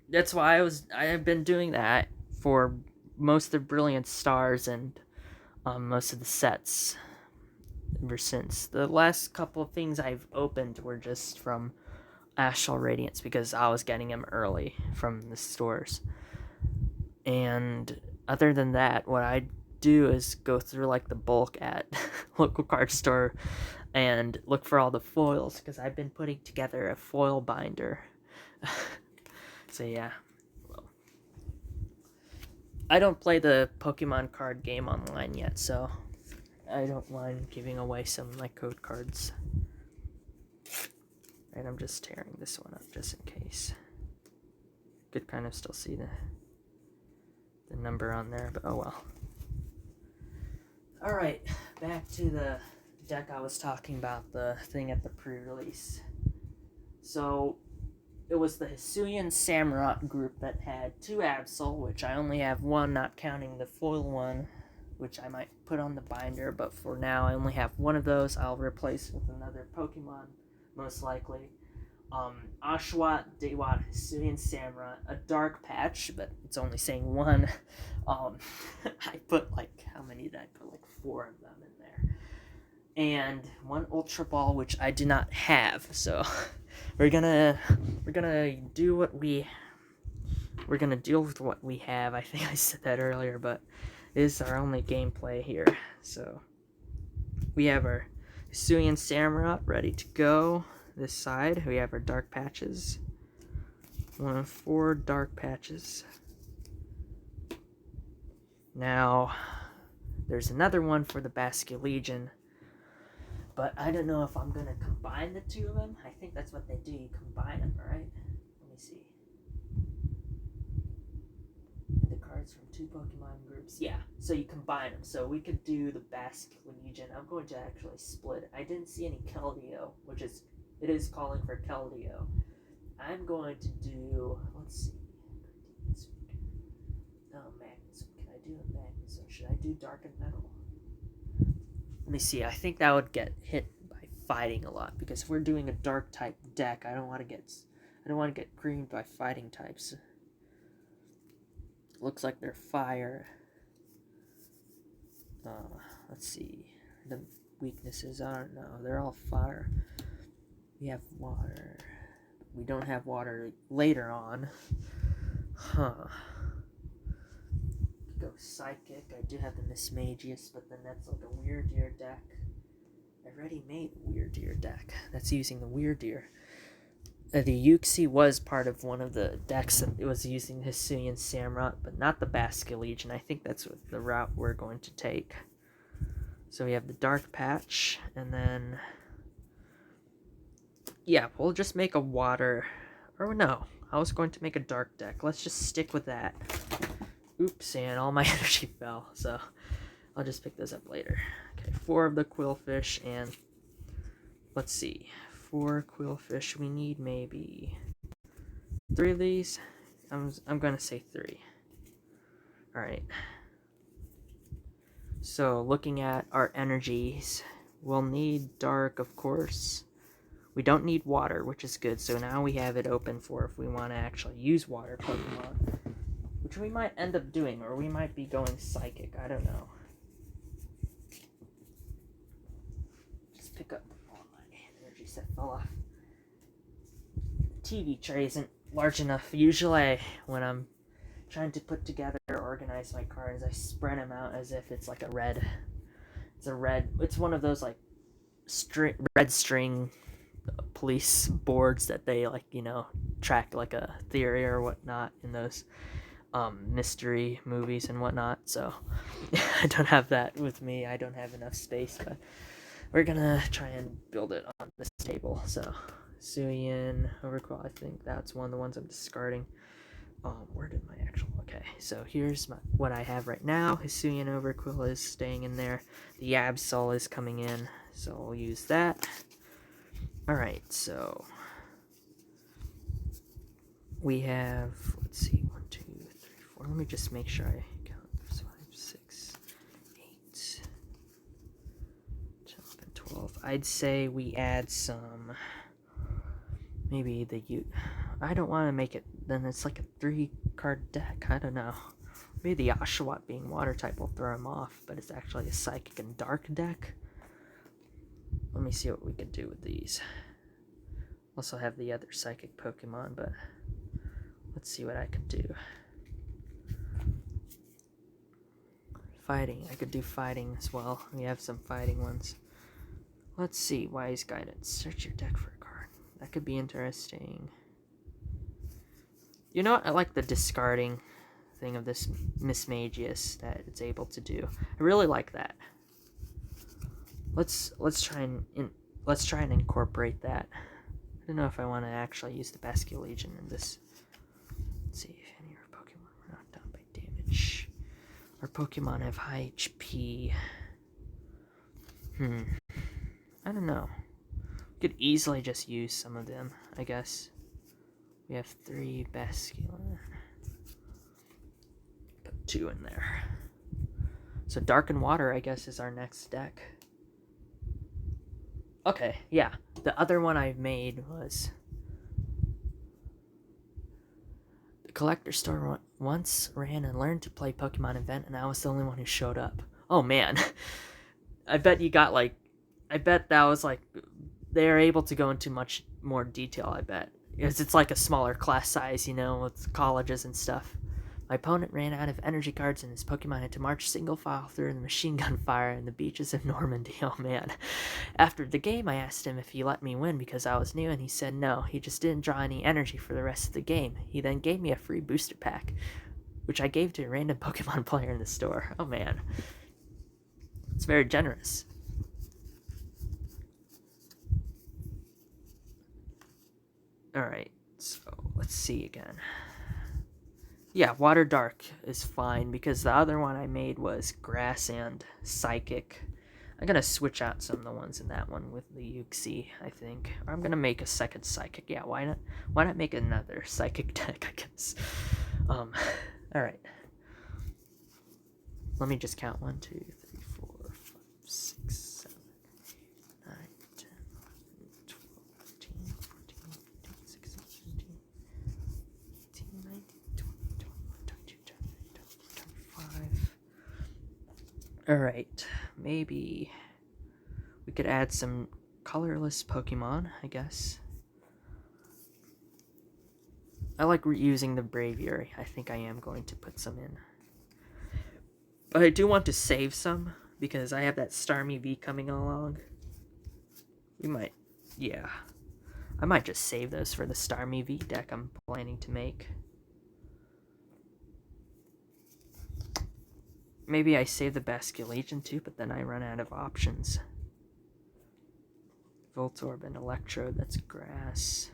That's why I have been doing that for most of Brilliant Stars and most of the sets ever since. The last couple of things I've opened were just from Astral Radiance because I was getting them early from the stores. And other than that, what I do is go through like the bulk at local card store and look for all the foils because I've been putting together a foil binder. So yeah, well, I don't play the Pokemon card game online yet, so I don't mind giving away some of my code cards. And I'm just tearing this one up just in case. Could kind of still see the number on there, but oh well. Alright, back to the deck I was talking about, the thing at the pre-release. So it was the Hisuian Samurott group that had 2 Absol, which I only have 1, not counting the foil one, which I might put on the binder, but for now I only have 1 of those. I'll replace with another Pokemon, most likely. Oshawott, Daywott, Hisuian Samurott, a dark patch, but it's only saying 1. I put how many did I put? 4 of them in there. And 1 Ultra Ball, which I do not have, so we're gonna do what we're gonna deal with what we have. I think I said that earlier, but it is our only gameplay here. So we have our Hisuian Samurott ready to go. This side we have our dark patches. 1 of 4 dark patches. Now there's another one for the Basque Legion, but I don't know if I'm gonna combine the 2 of them. I think that's what they do. You combine them, right? Let me see. And the cards from 2 Pokemon groups. Yeah, so you combine them. So we could do the Basque Legion. I'm going to actually split it. I didn't see any Keldeo, it is calling for Keldeo. I'm going to do, let's see. Oh, Magnetism. Can I do a Magnetism? Should I do Dark and Metal? Let me see. I think that would get hit by fighting a lot, because if we're doing a dark type deck, I don't want to get greened by fighting types. Looks like they're fire. Let's see. The weaknesses, I don't know. They're all fire. We have water. We don't have water later on. Go Psychic. I do have the Mismagius, but then that's like a Weird Deer deck. I already made a Weird Deer deck. That's using the Weird Deer. The Uxie was part of one of the decks that it was using Hisuian Samurott, but not the Basque Legion. I think that's what the route we're going to take. So we have the dark patch, and then yeah, we'll just make a water, or no, I was going to make a dark deck. Let's just stick with that. Oops, and all my energy fell, so I'll just pick those up later. Okay, 4 of the quillfish, and let's see, 4 quillfish. We need maybe 3 of these. I'm gonna say 3. All right. So looking at our energies, we'll need dark, of course. We don't need water, which is good. So now we have it open for if we want to actually use water Pokemon, which we might end up doing, or we might be going psychic. I don't know. Just pick up. Oh, my energy set fell off. TV tray isn't large enough. Usually, when I'm trying to put together or organize my cards, I spread them out as if it's like a red. It's one of those like red string police boards that they like, track like a theory or whatnot in those mystery movies and whatnot. So I don't have that with me. I don't have enough space, but we're gonna try and build it on this table. So Suyin, Overquill, I think that's one of the ones I'm discarding. Where did my actual... Okay, so here's what I have right now. Hisuian Overquill is staying in there. The Absol is coming in, so I'll use that. Alright, so we have, let's see, 1, 2, 3, 4. Let me just make sure I count. 5, 6, 8, 10, 12. I'd say we add some, maybe the I don't want to make it, then it's like a 3-card deck. I don't know. Maybe the Oshawott being water type will throw him off, but it's actually a psychic and dark deck. Let me see what we can do with these. Also have the other psychic Pokemon, but let's see what I can do. Fighting. I could do fighting as well. We have some fighting ones. Let's see. Wise Guidance. Search your deck for a card. That could be interesting. You know what? I like the discarding thing of this Mismagius that it's able to do. I really like that. Let's try and incorporate that. I don't know if I want to actually use the Basculegion in this. Let's see if any of our Pokemon were knocked down by damage. Our Pokemon have high HP. I don't know. We could easily just use some of them, I guess. We have 3 Basculin. Put 2 in there. So Dark and Water, I guess, is our next deck. Okay, yeah. The other one I made was... The Collector Store once ran and learned to play Pokemon event, and I was the only one who showed up. Oh, man. I bet you got, like... I bet that was, like... They are able to go into much more detail, I bet. Because it's like a smaller class size, with colleges and stuff. My opponent ran out of energy cards and his Pokemon had to march single file through the machine gun fire in the beaches of Normandy. Oh man. After the game, I asked him if he let me win because I was new, and he said no. He just didn't draw any energy for the rest of the game. He then gave me a free booster pack, which I gave to a random Pokemon player in the store. Oh man. It's very generous. Alright, so let's see again. Yeah, Water Dark is fine because the other one I made was Grass and Psychic. I'm going to switch out some of the ones in that one with the Uxie, I think. Or I'm going to make a second Psychic. Yeah, why not? Why not make another Psychic deck, I guess. Alright. Let me just count. 1, 2, 3, 4, 5, 6, 7, 8, 9, 10, 11, 12, 13, 14, 15, 16, 17, 18, 19, 20, 21, 22, 23, 24, 25. Alright, maybe we could add some colorless Pokemon, I guess. I like reusing the Braviary. I think I am going to put some in. But I do want to save some, because I have that Starmie V coming along. We might, yeah. I might just save those for the Starmie V deck I'm planning to make. maybe I save the Basque Legion too, but then I run out of options. Voltorb and Electrode, that's grass.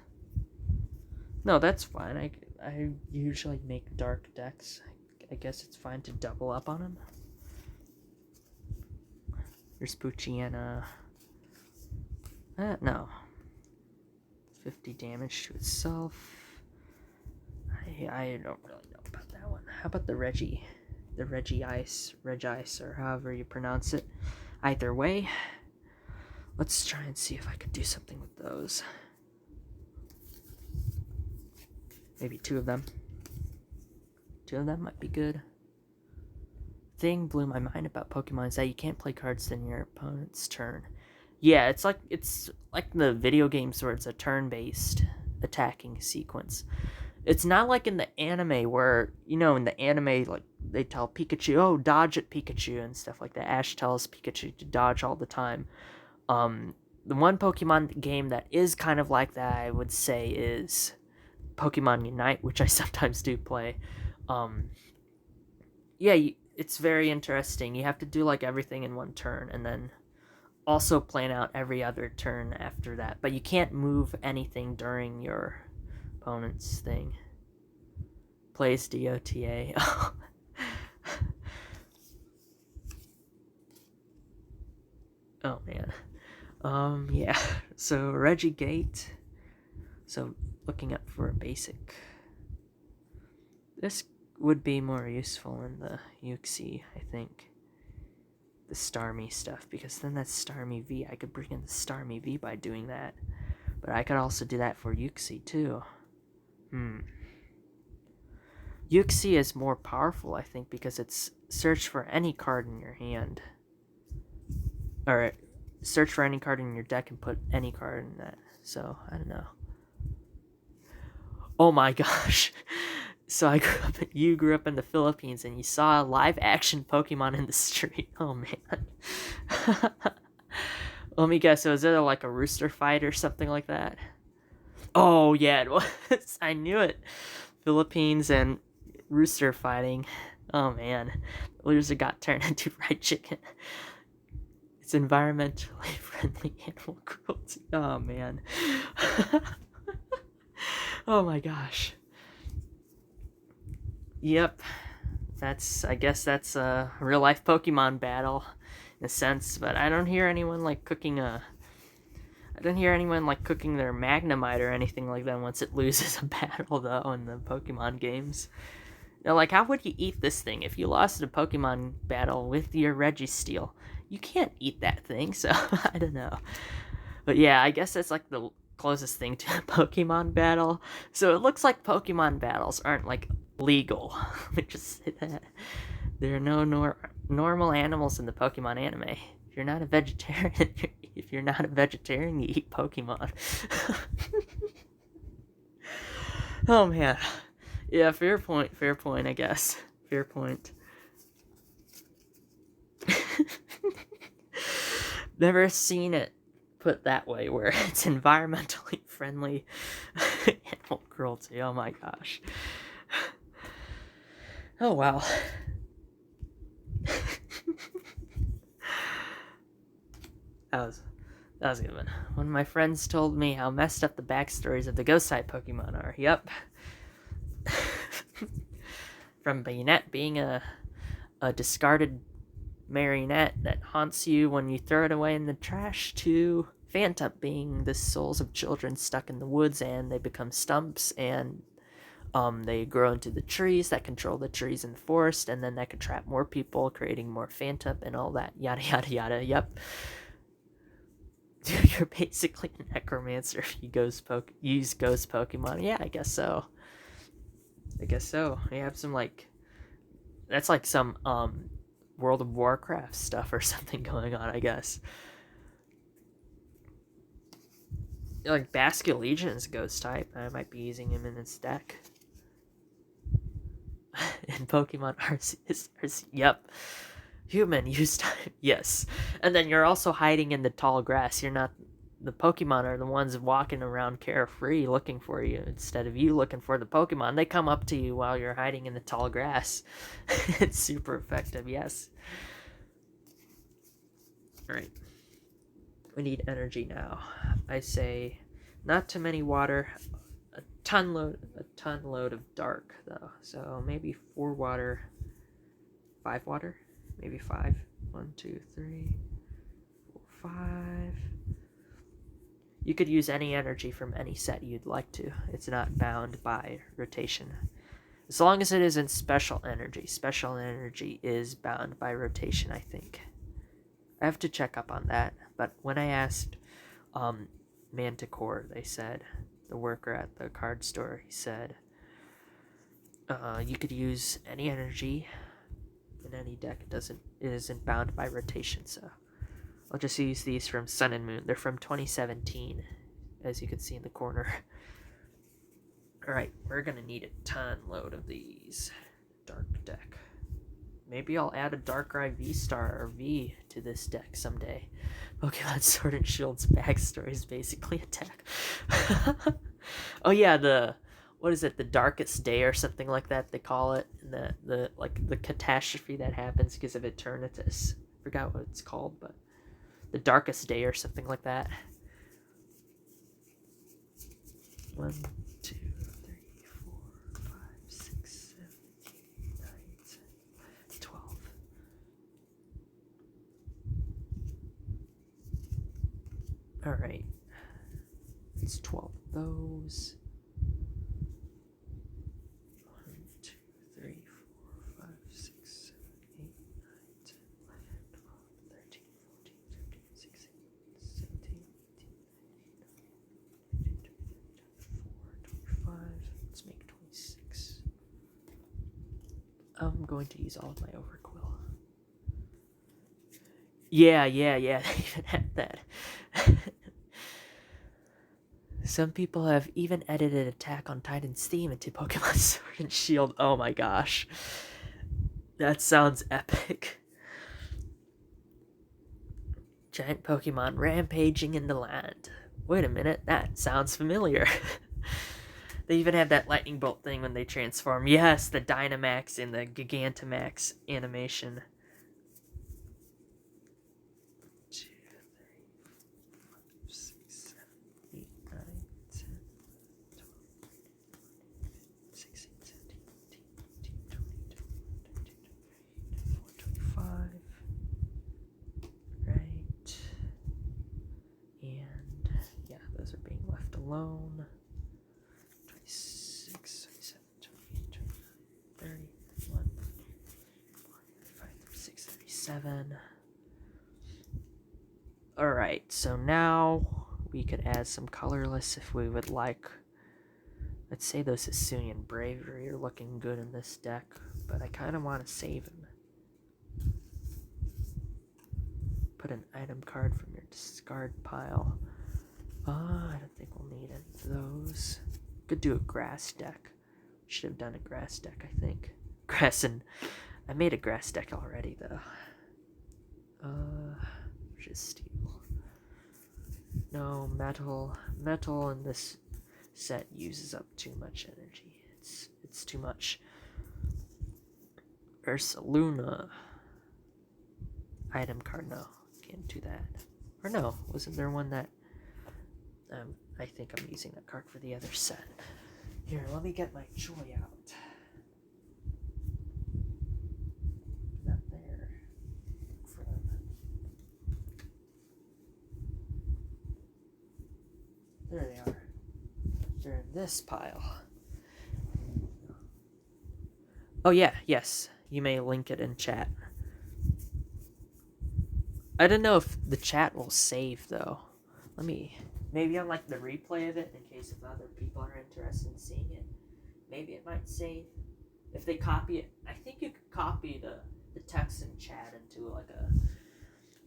No, that's fine. I usually make dark decks. I guess it's fine to double up on them. Here's Poochyena. No. 50 damage to itself. I don't really know about that one. How about the Reggie? The Regice, or however you pronounce it. Either way, let's try and see if I could do something with those. Maybe 2 of them. 2 of them might be good. Thing blew my mind about Pokemon is that you can't play cards in your opponent's turn. Yeah, it's like the video games where it's a turn-based attacking sequence. It's not like in the anime where, in the anime, like, they tell Pikachu, oh, dodge at Pikachu and stuff like that. Ash tells Pikachu to dodge all the time. The one Pokemon game that is kind of like that, I would say, is Pokemon Unite, which I sometimes do play. It's very interesting. You have to do, like, everything in one turn, and then also plan out every other turn after that. But you can't move anything during your opponent's thing. Plays DOTA. Oh man. Yeah. So Regigate. So looking up for a basic. This would be more useful in the Uxie, I think. The Starmie stuff, because then that's Starmie V. I could bring in the Starmie V by doing that. But I could also do that for Uxie too. Uxie is more powerful, I think, because it's search for any card in your hand. Or search for any card in your deck and put any card in that. So, I don't know. Oh my gosh. So you grew up in the Philippines and you saw a live action Pokemon in the street. Oh man. Let me guess, was it like a rooster fight or something like that? Oh yeah, it was. I knew it. Philippines and rooster fighting. Oh man. The loser got turned into fried chicken. It's environmentally friendly animal cruelty. Oh man. Oh my gosh. Yep. I guess that's a real life Pokemon battle in a sense, but I don't hear anyone like cooking their Magnemite or anything like that once it loses a battle though in the Pokemon games. Like, how would you eat this thing if you lost a Pokemon battle with your Registeel? You can't eat that thing, so I don't know. But yeah, I guess that's like the closest thing to a Pokemon battle. So it looks like Pokemon battles aren't like legal. Let me just say that. There are no normal animals in the Pokemon anime. If you're not a vegetarian, you eat Pokemon. Oh man. Yeah, fair point, I guess. Fair point. Never seen it put that way, where it's environmentally friendly animal cruelty. Oh my gosh. Oh wow. That was a good one. One of my friends told me how messed up the backstories of the ghost type Pokemon are. Yep. From Bayonet being a discarded marionette that haunts you when you throw it away in the trash, to Phantup being the souls of children stuck in the woods and they become stumps and they grow into the trees that control the trees in the forest, and then that can trap more people, creating more Phantup and all that, yada yada yada. Yep. You're basically a necromancer if you use ghost Pokemon. Yeah, I guess so. You have some that's like some World of Warcraft stuff or something going on, I guess. Like Basque Legion is ghost type. I might be using him in this deck. And Pokemon Arceus. Yep. Human use type. Yes. And then you're also hiding in the tall grass. You're not the Pokemon are the ones walking around carefree looking for you instead of you looking for the Pokemon. They come up to you while you're hiding in the tall grass. It's super effective, yes. Alright. We need energy now. I say not too many water, a ton load of dark though. So maybe 4 water, 5 water, maybe 5. 1, 2, 3, 4, 5. You could use any energy from any set you'd like to. It's not bound by rotation. As long as it isn't special energy. Special energy is bound by rotation, I think. I have to check up on that. But when I asked Manticore, they said, the worker at the card store, he said, you could use any energy in any deck. It isn't bound by rotation, so I'll just use these from Sun and Moon. They're from 2017, as you can see in the corner. Alright, we're going to need a ton load of these. Dark deck. Maybe I'll add a Darkrai V-Star or V to this deck someday. Pokemon Sword and Shield's backstory is basically a deck. Oh yeah, what is it, the Darkest Day or something like that they call it? The catastrophe that happens because of Eternatus. Forgot what it's called, but the Darkest Day or something like that. 1, 2, 3, 4, 5, 6, 7, 8, 9, 10, 12. Alright. It's 12 of those. 1, 2, 3, 4, 5, 6, 7, 8, 9, 10, 11, 12, 13, 14, 15, 16, 17, 18, 19, 20, 24, 25. Let's make 26. I'm going to use all of my Overquill. Yeah, they even had that. Some people have even edited Attack on Titan's theme into Pokemon Sword and Shield. Oh my gosh. That sounds epic. Giant Pokemon rampaging in the land. Wait a minute, that sounds familiar. They even have that lightning bolt thing when they transform. Yes, the Dynamax and the Gigantamax animation. 2, 3, 4, 5, 6, 7, 8, 9, 10, 12, 16, 17, 18, 19, 20, 21, 22, 23, 24, 25. Right. And yeah, those are being left alone. 26, 27, 28, 29, 30, 31, 34, 35, 36, 37. Alright, so now we could add some colorless if we would like. Let's say those Hisuian Bravery are looking good in this deck, but I kind of want to save him. Put an item card from your discard pile. I don't think we'll need any of those. Could do a grass deck. Should have done a grass deck, I think. I made a grass deck already, though. Just steel. No, metal. Metal in this set uses up too much energy. It's too much. Ursaluna. Item card, no. Can't do that. Or no, wasn't there one that... I think I'm using that card for the other set. Here, let me get my Joy out. Not there. For them. There they are. They're in this pile. Oh yeah, yes. You may link it in chat. I don't know if the chat will save, though. Maybe on, like, the replay of it, in case if other people are interested in seeing it. Maybe it might save. If they copy it, I think you could copy the text in chat into, like,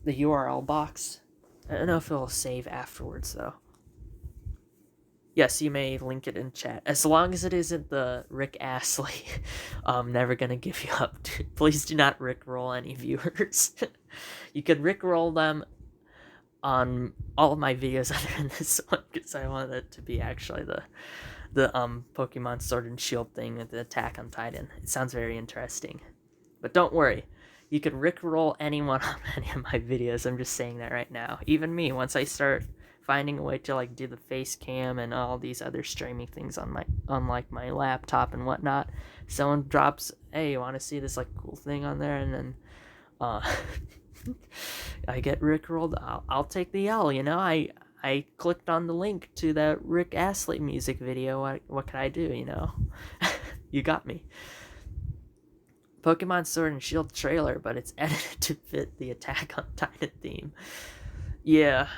the URL box. I don't know if it'll save afterwards, though. Yes, you may link it in chat. As long as it isn't the Rick Astley, I'm never gonna give you up. Please do not Rickroll any viewers. You could Rickroll them on all of my videos other than this one, because I wanted it to be actually the Pokemon Sword and Shield thing with the Attack on Titan. It sounds very interesting. But don't worry, you could rickroll anyone on any of my videos. I'm just saying that right now. Even me, once I start finding a way to like do the face cam and all these other streaming things on like my laptop and whatnot, someone drops, hey, you want to see this like cool thing on there, and then I get rickrolled. I'll take the L. You know, I clicked on the link to that Rick Astley music video. What can I do? You know, you got me. Pokemon Sword and Shield trailer, but it's edited to fit the Attack on Titan theme. Yeah,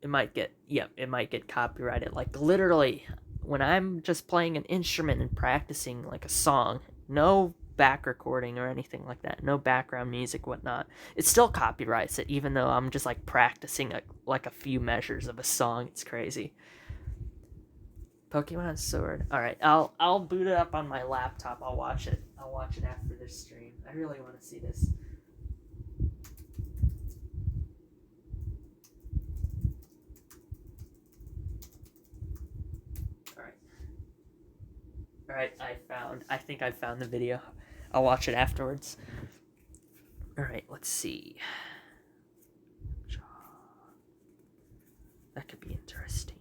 it might get copyrighted. Like literally, when I'm just playing an instrument and practicing like a song, no back recording or anything like that, no background music, whatnot, it still copyrights it, even though I'm just like practicing like a few measures of a song. It's crazy. Pokemon Sword. All right, I'll boot it up on my laptop. I'll watch it after this stream. I really want to see this. All right, I think I found the video. I'll watch it afterwards. All right, let's see. That could be interesting.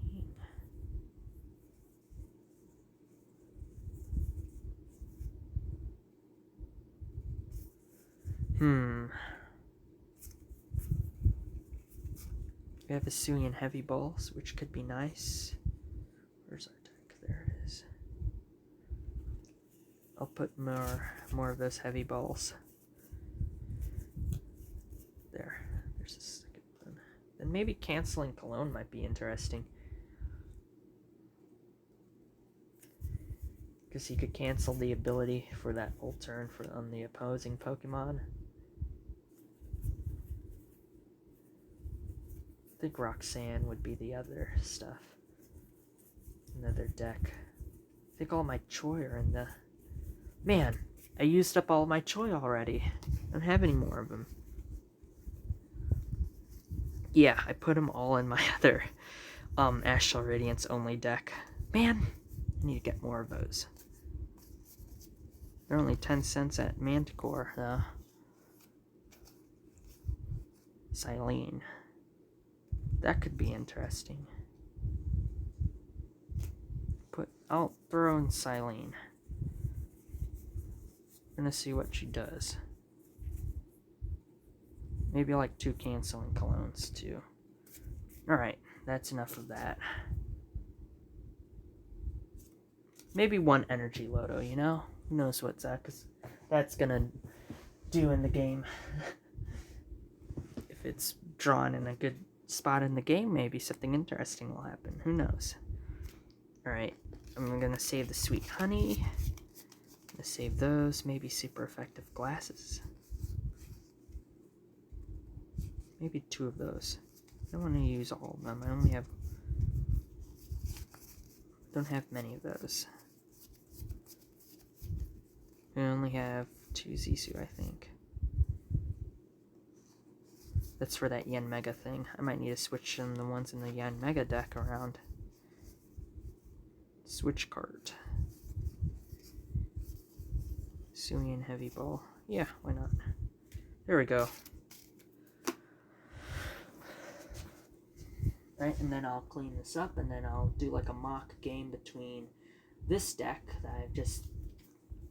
We have Hisuian Heavy Balls, which could be nice. Where's our deck? There it is. I'll put more of those heavy balls. There's a second one. Then maybe canceling Cologne might be interesting. Because he could cancel the ability for that full turn on the opposing Pokemon. I think Roxanne would be the other stuff. Another deck. I think all my Choi are in the... Man, I used up all my Choi already. I don't have any more of them. Yeah, I put them all in my other Astral Radiance only deck. Man, I need to get more of those. They're only 10 cents at Manticore, though. Silene. That could be interesting. I'll throw in Silene. I'm gonna see what she does. Maybe like 2 canceling Colognes, too. Alright, that's enough of that. Maybe 1 Energy Loto, you know? Who knows what's that, because that's gonna do in the game. If it's drawn in a good spot in the game, maybe something interesting will happen. Who knows? Alright, I'm gonna save the Sweet Honey. I'm gonna save those. Maybe super effective glasses. Maybe 2 of those. I don't want to use all of them. I only have... don't have many of those. I only have 2 Zisu, I think. That's for that Yen Mega thing. I might need to switch the ones in the Yen Mega deck around. Switch card. Hisuian Heavy Ball. Yeah, why not? There we go. Right, and then I'll clean this up, and then I'll do like a mock game between this deck that I've just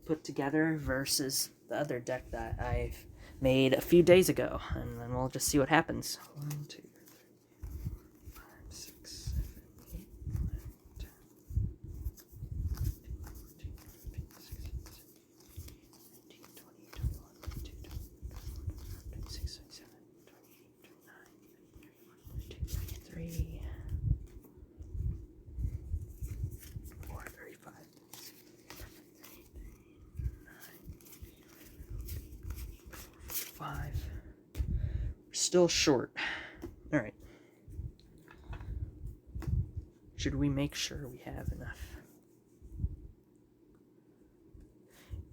put together versus the other deck that I've made a few days ago, and then we'll just see what happens. 1, 2, 3, 4, 5, 6, 7, 8, 9, 10, 11, 12, 13, 14, 15, 16, 17, 18, 20, 21, 22, 23, 26, 27, 28, 29, 30, 34, 35, 5. We're still short. Alright. Should we make sure we have enough?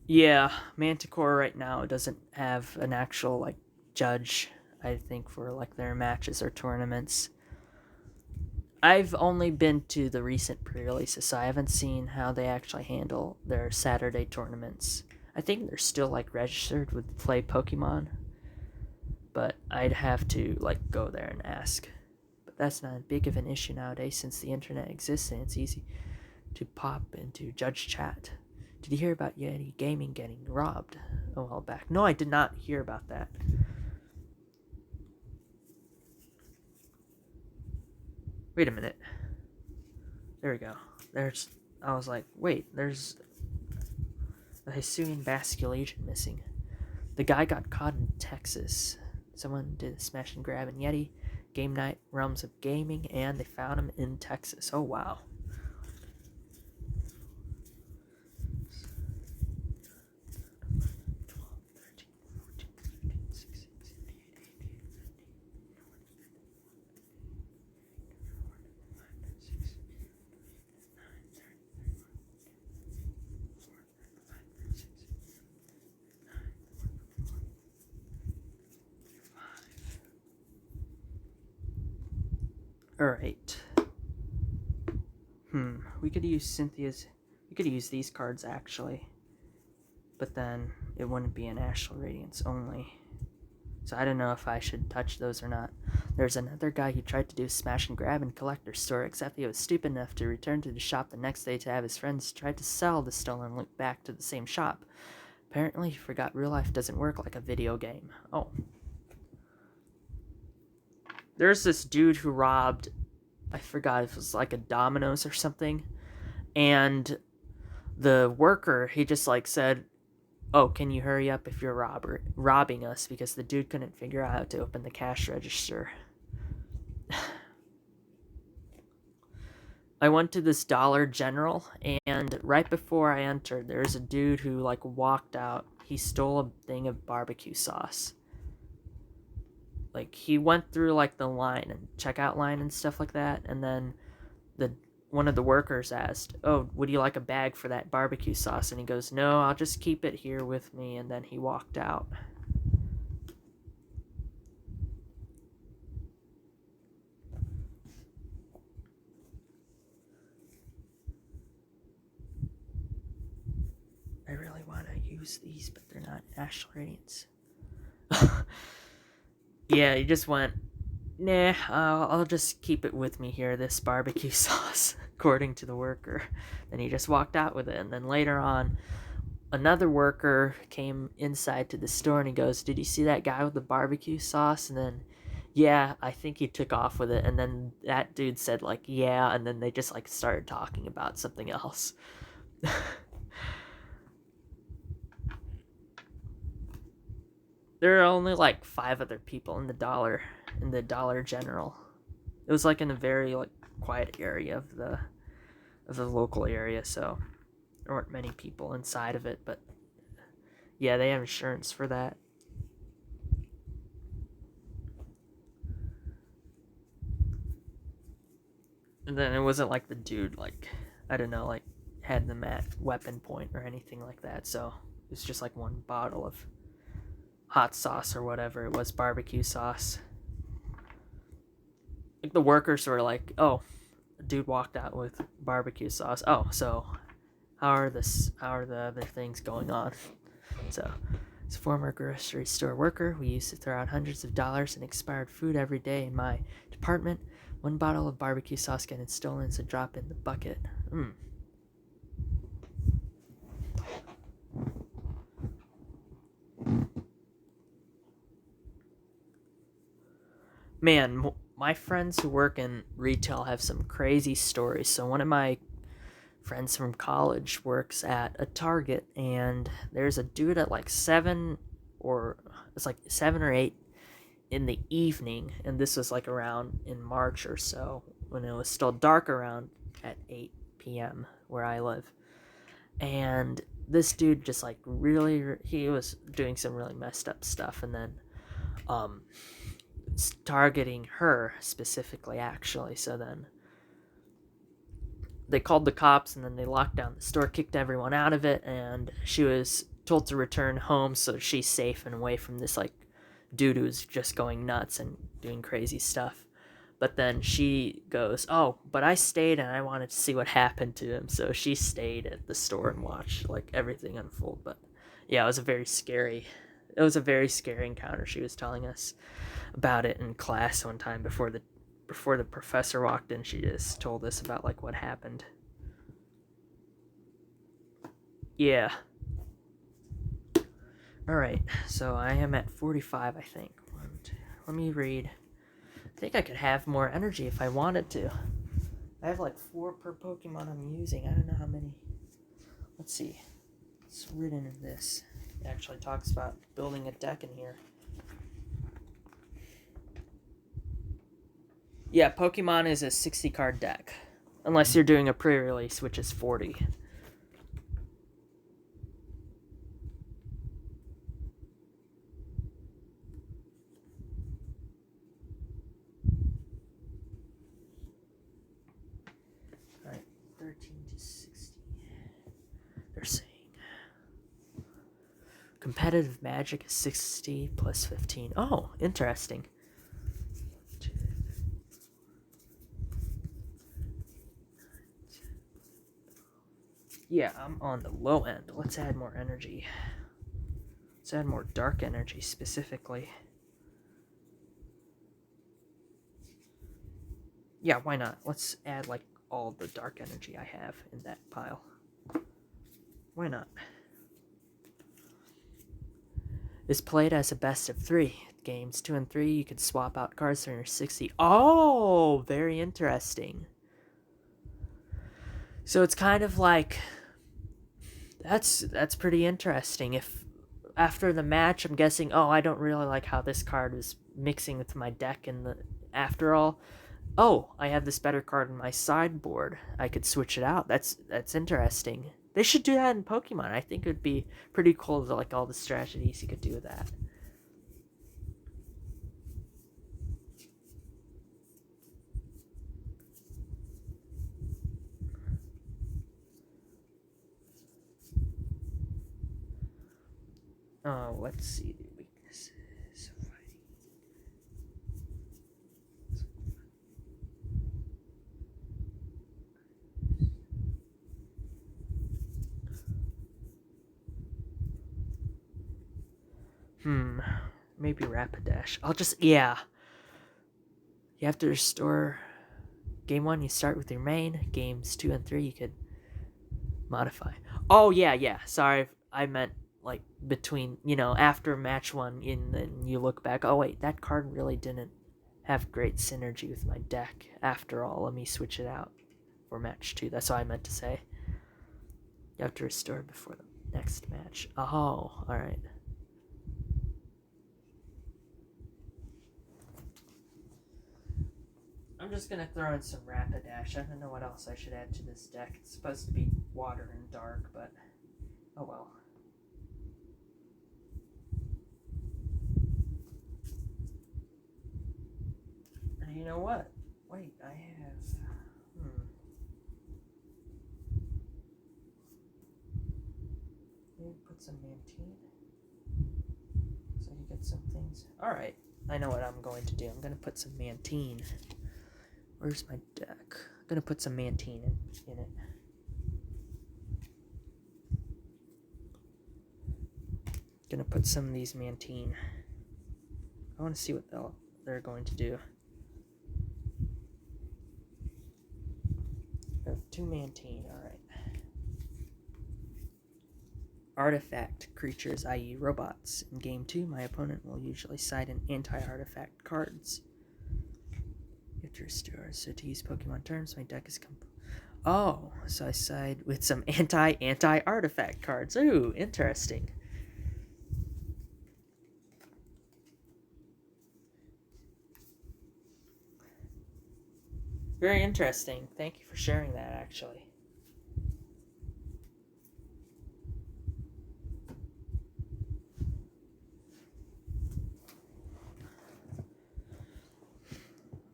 Yeah, Manticore right now doesn't have an actual, like, judge I think, for like their matches or tournaments. I've only been to the recent pre-releases, so I haven't seen how they actually handle their Saturday tournaments. I think they're still like registered with Play Pokemon, but I'd have to like go there and ask. But that's not big of an issue nowadays since the internet exists and it's easy to pop into Judge Chat. Did you hear about Yeti Gaming getting robbed a while back? No, I did not hear about that. Wait a minute. There we go. I was like, wait, there's a Hisuian Bascule agent missing. The guy got caught in Texas. Someone did a smash and grab in Yeti, Game Night, Realms of Gaming, and they found him in Texas. Oh, wow. Alright. We could use these cards actually. But then it wouldn't be an Astral Radiance only. So I don't know if I should touch those or not. There's another guy who tried to do smash and grab in collector store, except he was stupid enough to return to the shop the next day to have his friends try to sell the stolen loot back to the same shop. Apparently he forgot real life doesn't work like a video game. Oh. There's this dude who robbed, I forgot if it was like a Domino's or something, and the worker, he just like said, oh, can you hurry up if you're robbing us, because the dude couldn't figure out how to open the cash register. I went to this Dollar General, and right before I entered, there's a dude who like walked out. He stole a thing of barbecue sauce. Like, he went through like the line and checkout line and stuff like that, and then one of the workers asked, oh, would you like a bag for that barbecue sauce? And he goes, no, I'll just keep it here with me. And then he walked out. I really want to use these, but they're not Astral Radiance. Yeah, he just went, nah, I'll just keep it with me here, this barbecue sauce, according to the worker. Then he just walked out with it. And then later on, another worker came inside to the store and he goes, did you see that guy with the barbecue sauce? And then, yeah, I think he took off with it. And then that dude said, like, yeah, and then they just, like, started talking about something else. There are only like 5 other people in the Dollar General. It was like in a very like quiet area of the local area, so there weren't many people inside of it, but yeah, they have insurance for that. And then it wasn't like the dude, like, I don't know, like had them at weapon point or anything like that, so it was just like one bottle of hot sauce or whatever it was, barbecue sauce. Like, the workers were like, oh, a dude walked out with barbecue sauce. Oh, so how are the other things going on? So, as a former grocery store worker, we used to throw out hundreds of dollars in expired food every day in my department. One bottle of barbecue sauce getting stolen is a drop in the bucket. Man, my friends who work in retail have some crazy stories. So one of my friends from college works at a Target, and there's a dude at like 7 or 8 in the evening, and this was like around in March or so when it was still dark around at 8 p.m. where I live. And this dude just like he was doing some really messed up stuff, and then targeting her specifically, actually. So then they called the cops, and then they locked down the store, kicked everyone out of it, and she was told to return home so she's safe and away from this like dude who's just going nuts and doing crazy stuff. But then she goes, "Oh, but I stayed and I wanted to see what happened to him." So she stayed at the store and watched like everything unfold. But yeah, it was a very scary encounter. She was telling us about it in class one time before the professor walked in. She just told us about like what happened. Yeah. All right. So I am at 45, I think. Let me read. I think I could have more energy if I wanted to. I have like 4 per Pokemon I'm using. I don't know how many. Let's see. It's written in this. It actually talks about building a deck in here. Yeah, Pokemon is a 60 card deck. Unless you're doing a pre-release, which is 40. Alright, 13 to 60. They're saying competitive magic is 60 plus 15. Oh, interesting. Yeah, I'm on the low end. Let's add more energy. Let's add more dark energy specifically. Yeah, why not? Let's add like all the dark energy I have in that pile. Why not? Is played as a best of 3. Games 2 and 3, you could swap out cards from your 60. Oh, very interesting. So it's kind of like that's pretty interesting. If after the match I'm guessing, oh, I don't really like how this card is mixing with my deck and the after all, oh, I have this better card in my sideboard. I could switch it out. That's interesting. They should do that in Pokemon. I think it would be pretty cool to like all the strategies you could do with that. Oh, let's see the weaknesses. Maybe Rapidash. I'll just, yeah. You have to restore. Game 1, you start with your main. Games 2 and 3, you could modify. Oh, yeah. Sorry, I meant like between, after match 1, and then you look back. Oh, wait, that card really didn't have great synergy with my deck. After all, let me switch it out for match 2. That's what I meant to say. You have to restore before the next match. Oh, alright. I'm just gonna throw in some Rapidash. I don't know what else I should add to this deck. It's supposed to be water and dark, but oh well. And you know what? Wait, I have... Maybe put some Mantine. So you get some things. Alright, I know what I'm going to do. I'm gonna put some Mantine. Where's my deck? I'm gonna put some Mantine in it. Gonna put some of these Mantine. I want to see what they're going to do. I have 2 Mantine, alright. Artifact creatures, i.e. robots. In game 2, my opponent will usually side in anti-artifact cards. You have to restore. So to use Pokemon terms, my deck is complete. Oh, so I side with some anti-artifact cards. Ooh, interesting. Very interesting. Thank you for sharing that, actually.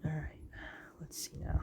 Alright, let's see now.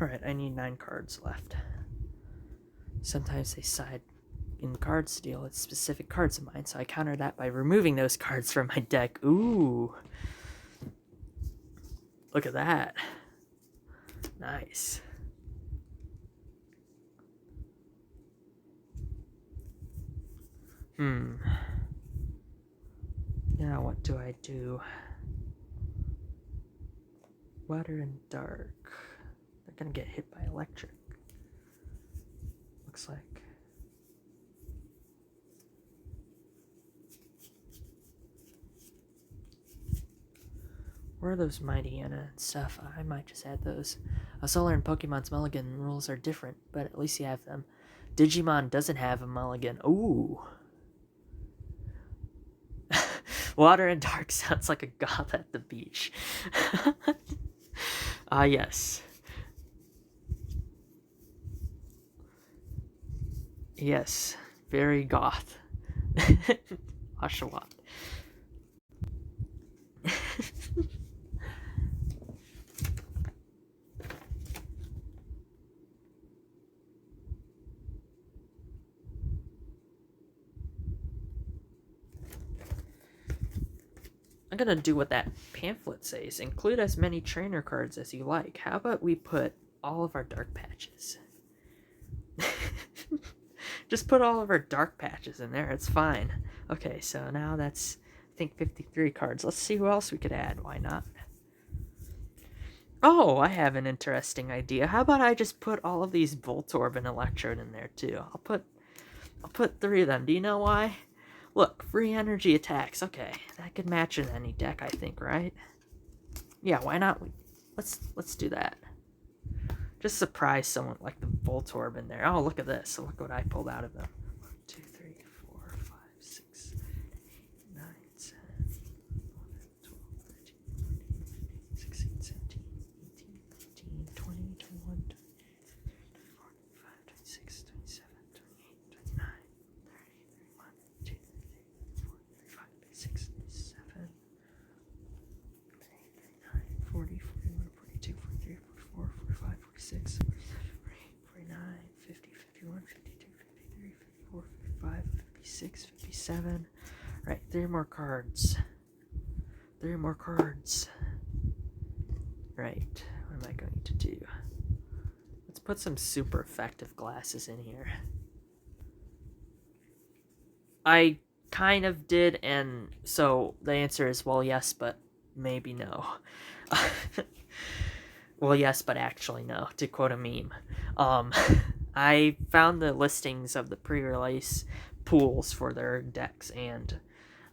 Alright, I need 9 cards left. Sometimes they side in cards to deal with specific cards of mine, so I counter that by removing those cards from my deck. Ooh. Look at that. Nice. Now what do I do? Water and dark. They're gonna get hit by electric. Looks like. Where are those Mighty Anna and stuff? I might just add those. Solar and Pokemon's Mulligan rules are different, but at least you have them. Digimon doesn't have a Mulligan. Ooh. Water and dark sounds like a goth at the beach. Yes. Yes, very goth. Oshawott. I'm gonna do what that pamphlet says. Include as many trainer cards as you like. How about we put all of our dark patches? Just put all of our dark patches in there. It's fine. Okay, so now that's, I think, 53 cards. Let's see who else we could add. Why not? Oh, I have an interesting idea. How about I just put all of these Voltorb and Electrode in there too? I'll put 3 of them. Do you know why? Look, free energy attacks. Okay, that could match in any deck, I think, right? Yeah, why not? Let's do that. Just surprise someone like the Voltorb in there. Oh, look at this. Look what I pulled out of them. 1, 2, 3, 4, 5, 6, 8, 9, 10, 11, 12, 13, 14, 15, 16, 17, 18, 19, 20, 21, 22, 25, 26, 27, 28, 29, 30, 31, 32, 34, 35, 36, 37, 39, 40, 41, 42, 43, 44, 45, 46, 49, 50, 51, 52, 53, 54, 55, 56, 57. Right, 3 more cards. 3 more cards. Right, what am I going to do? Let's put some super effective glasses in here. I kind of did, and so the answer is, well, yes, but maybe no. Well, yes, but actually no, to quote a meme. I found the listings of the pre-release pools for their decks, and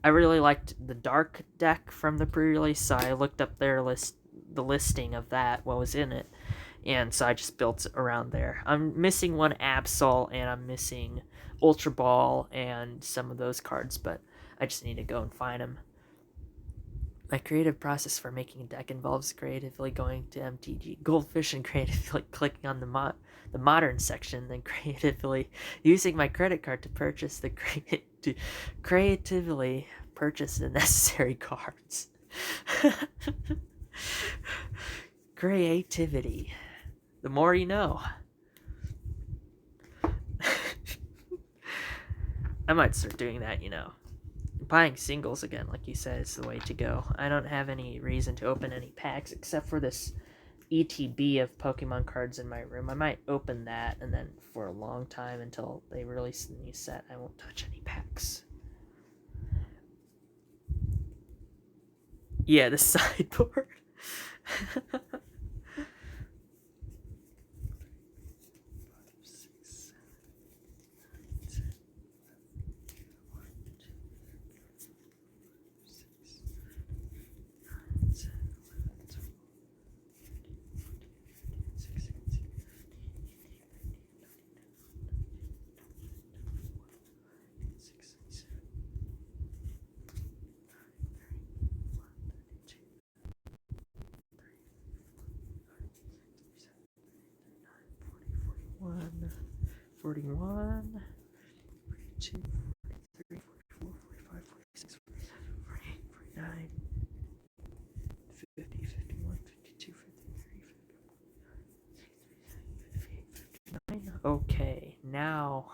I really liked the dark deck from the pre-release, so I looked up their the listing of that, what was in it, and so I just built around there. I'm missing one Absol, and I'm missing Ultra Ball and some of those cards, but I just need to go and find them. My creative process for making a deck involves creatively going to MTG Goldfish and creatively clicking on the modern section, then creatively using my credit card to purchase to creatively purchase the necessary cards. Creativity. The more you know. I might start doing that, you know. Buying singles again, like you said, is the way to go. I don't have any reason to open any packs except for this ETB of Pokemon cards in my room. I might open that, and then for a long time until they release the new set, I won't touch any packs. Yeah, the sideboard. One, 41, 42, 43, 44, 45, 46, 47, 48, 49, 50, 51, 52, 53, 54, Okay, now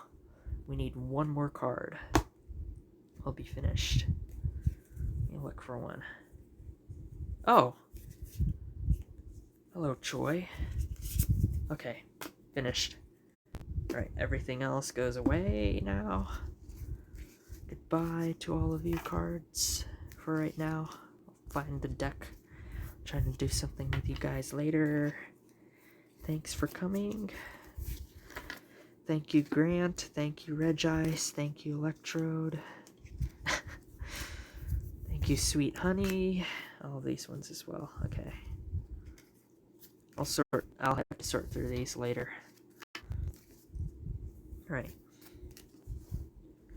we need one more card. I'll be finished. Let me look for one. Oh! Hello, Choi. Okay, finished. Alright, everything else goes away now. Goodbye to all of you cards for right now. I'll find the deck. I'm trying to do something with you guys later. Thanks for coming. Thank you, Grant. Thank you, Regice. Thank you, Electrode. Thank you, Sweet Honey. All of these ones as well. Okay. I'll have to sort through these later. Alright.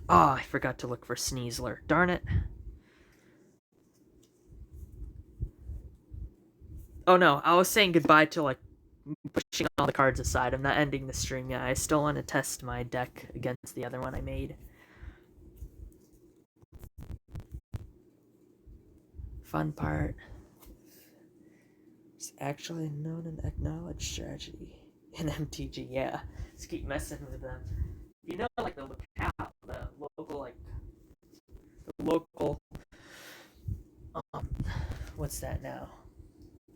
Oh, I forgot to look for Sneasler. Darn it. Oh no, I was saying goodbye to, like, pushing all the cards aside. I'm not ending the stream yet. I still want to test my deck against the other one I made. Fun part. It's actually known and acknowledged strategy in MTG. Yeah, just keep messing with them. You know, like the local, what's that now?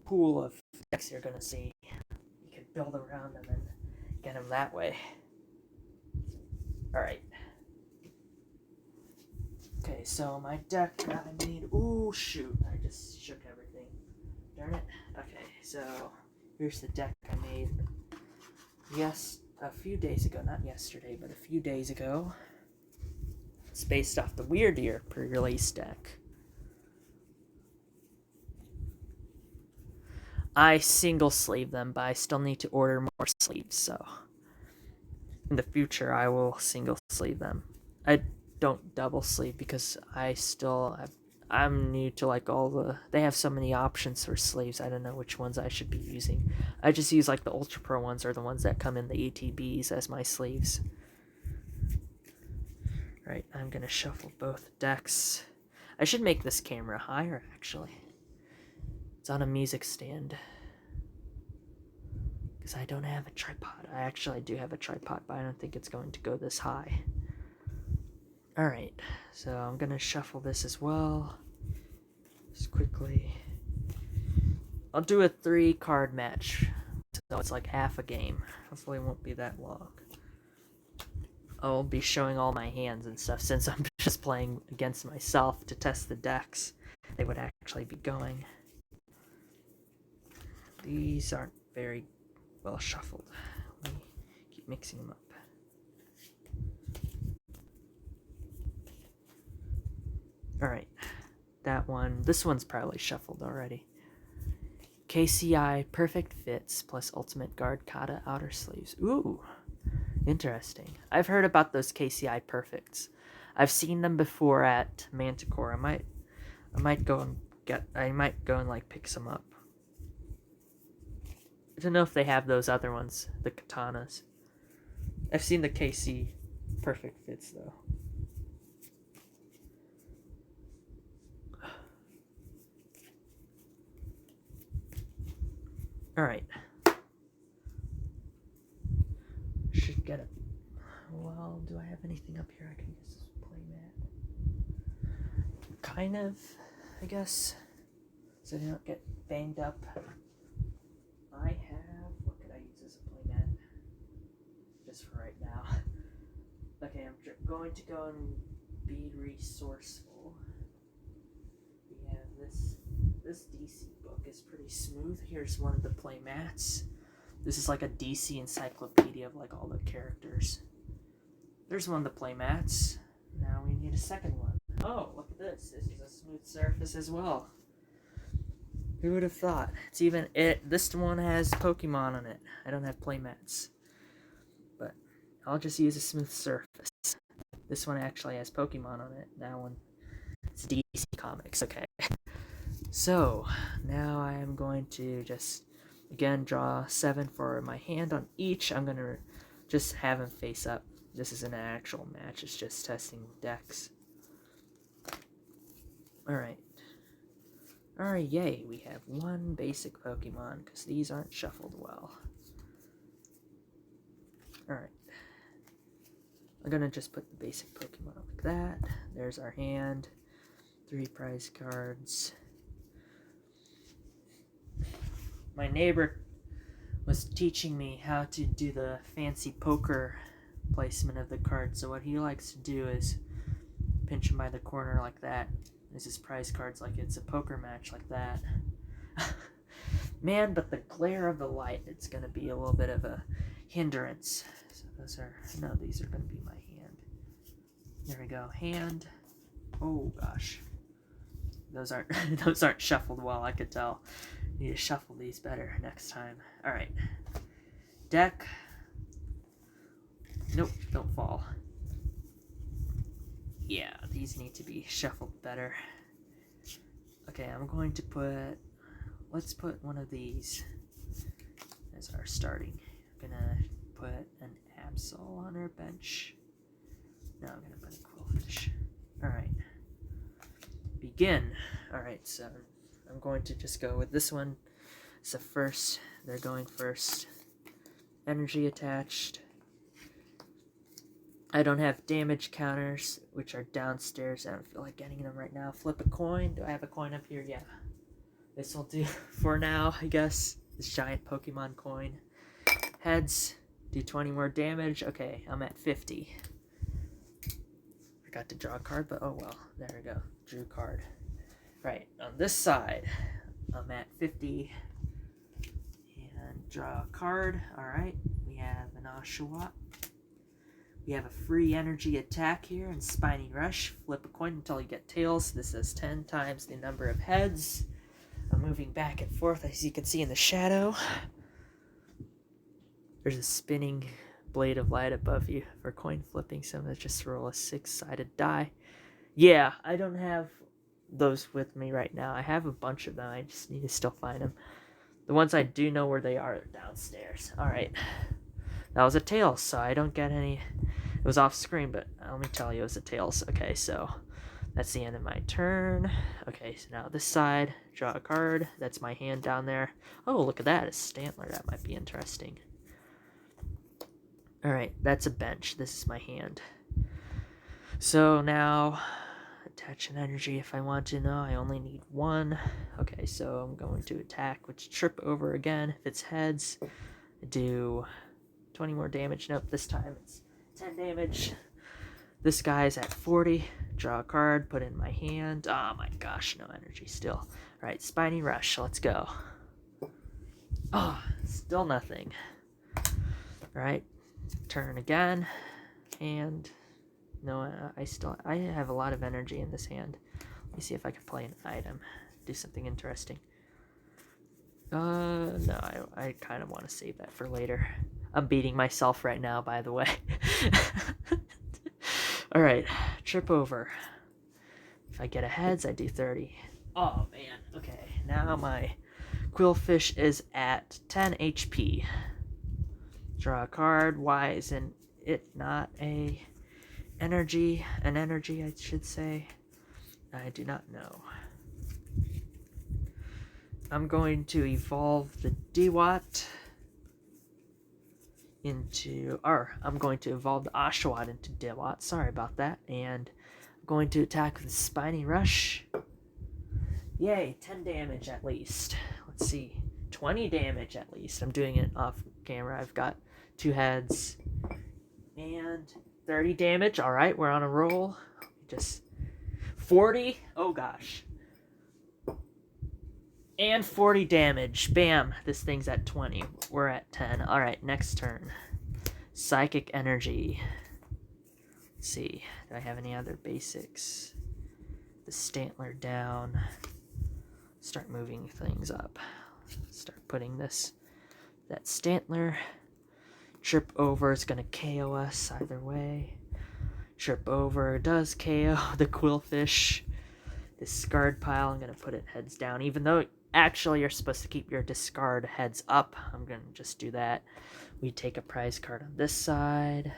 Pool of decks you're gonna see. You can build around them and get them that way. All right. Okay, so my deck that I made. Ooh, shoot! I just shook everything. Darn it. Okay, so here's the deck I made. Yes, a few days ago, not yesterday, but a few days ago. It's based off the Weird Year pre-release deck. I single sleeve them, but I still need to order more sleeves, so in the future I will single sleeve them. I don't double sleeve because I'm new to like they have so many options for sleeves. I don't know which ones I should be using. I just use like the Ultra Pro ones or the ones that come in the ATBs as my sleeves. Right, I'm gonna shuffle both decks. I should make this camera higher actually. It's on a music stand. Because I don't have a tripod. I actually do have a tripod, but I don't think it's going to go this high. Alright, so I'm gonna shuffle this as well. Just quickly. I'll do a 3-card match. So it's like half a game. Hopefully it won't be that long. I'll be showing all my hands and stuff since I'm just playing against myself to test the decks. They would actually be going. These aren't very well shuffled. Let me keep mixing them up. Alright, this one's probably shuffled already. KCI Perfect Fits plus Ultimate Guard Kata Outer Sleeves. Ooh, interesting. I've heard about those KCI Perfects. I've seen them before at Manticore. I might go and like pick some up. I don't know if they have those other ones, the katanas. I've seen the KC Perfect Fits though. Alright. Should get it. Well, do I have anything up here I can use this play mat? Kind of, I guess. So they don't get banged up. What could I use as a play mat? Just for right now. Okay, I'm going to go and be resourceful. We have this DC book is pretty smooth. Here's one of the play mats. This is like a DC encyclopedia of like all the characters. There's one of the play mats. Now we need a second one. Oh, look at this. This is a smooth surface as well. Who would have thought? This one has Pokemon on it. I don't have play mats. But I'll just use a smooth surface. This one actually has Pokemon on it. That one, it's DC Comics. Okay. So, now I am going to just, again, draw 7 for my hand on each. I'm going to just have them face up. This isn't an actual match. It's just testing decks. Alright. Alright, yay. We have one basic Pokemon, because these aren't shuffled well. Alright. I'm gonna just put the basic Pokemon like that. There's our hand. 3 prize cards. My neighbor was teaching me how to do the fancy poker placement of the cards. So what he likes to do is pinch him by the corner like that. There's his prize cards like it's a poker match like that. Man, but the glare of the light, it's going to be a little bit of a hindrance. So those are, no, these are going to be my hand. There we go, hand. Oh gosh. Those aren't shuffled well, I could tell. Need to shuffle these better next time. Alright. Deck. Nope, don't fall. Yeah, these need to be shuffled better. Okay, I'm going to put... Let's put one of these as our starting. I'm gonna put an Absol on our bench. No, I'm gonna put a Quillfish. Alright. Begin. Alright, so I'm going to just go with this one. So first, they're going first. Energy attached. I don't have damage counters, which are downstairs. I don't feel like getting them right now. Flip a coin. Do I have a coin up here? Yeah. This will do for now, I guess. This giant Pokemon coin. Heads. Do 20 more damage. Okay, I'm at 50. Forgot to draw a card, but oh well. There we go. Drew card. Right, on this side, I'm at 50. And draw a card. Alright, we have an Oshawott. We have a free energy attack here and Spiny Rush. Flip a coin until you get tails. This is 10 times the number of heads. I'm moving back and forth, as you can see in the shadow. There's a spinning blade of light above you for coin flipping, so I'm going to just roll a 6-sided die. Yeah, I don't have those with me right now. I have a bunch of them. I just need to still find them. The ones I do know where they are downstairs. Alright. That was a tails, so I don't get any... It was off screen, but let me tell you, it was a tails. Okay, so that's the end of my turn. Okay, so now this side, draw a card. That's my hand down there. Oh, look at that, a Stantler. That might be interesting. Alright, that's a bench. This is my hand. So now, attach an energy if I want to. No, I only need 1. Okay, so I'm going to attack, which trip over again. If it's heads, I do 20 more damage. Nope, this time it's 10 damage. This guy's at 40. Draw a card, put it in my hand. Oh my gosh, no energy still. Alright, Spiny Rush, let's go. Oh, still nothing. Alright, turn again. And no, I have a lot of energy in this hand. Let me see if I can play an item. Do something interesting. No, I kind of want to save that for later. I'm beating myself right now, by the way. Alright, trip over. If I get a heads, I do 30. Oh, man. Okay, now my Quillfish is at 10 HP. Draw a card. Why isn't it not an energy, I should say? I do not know. I'm going to evolve the Dewott into, I'm going to evolve the Oshawott into Dewott. Sorry about that. And I'm going to attack with Spiny Rush. Yay, 10 damage at least. Let's see, 20 damage at least. I'm doing it off camera. I've got 2 heads. And 30 damage. Alright, we're on a roll. Just 40. Oh gosh. And 40 damage. Bam. This thing's at 20. We're at 10. Alright, next turn. Psychic Energy. Let's see. Do I have any other basics? The Stantler down. Start moving things up. Start putting that Stantler. Trip over is going to KO us either way. Trip over does KO the Quillfish. Discard pile, I'm going to put it heads down. Even though actually you're supposed to keep your discard heads up, I'm going to just do that. We take a prize card on this side.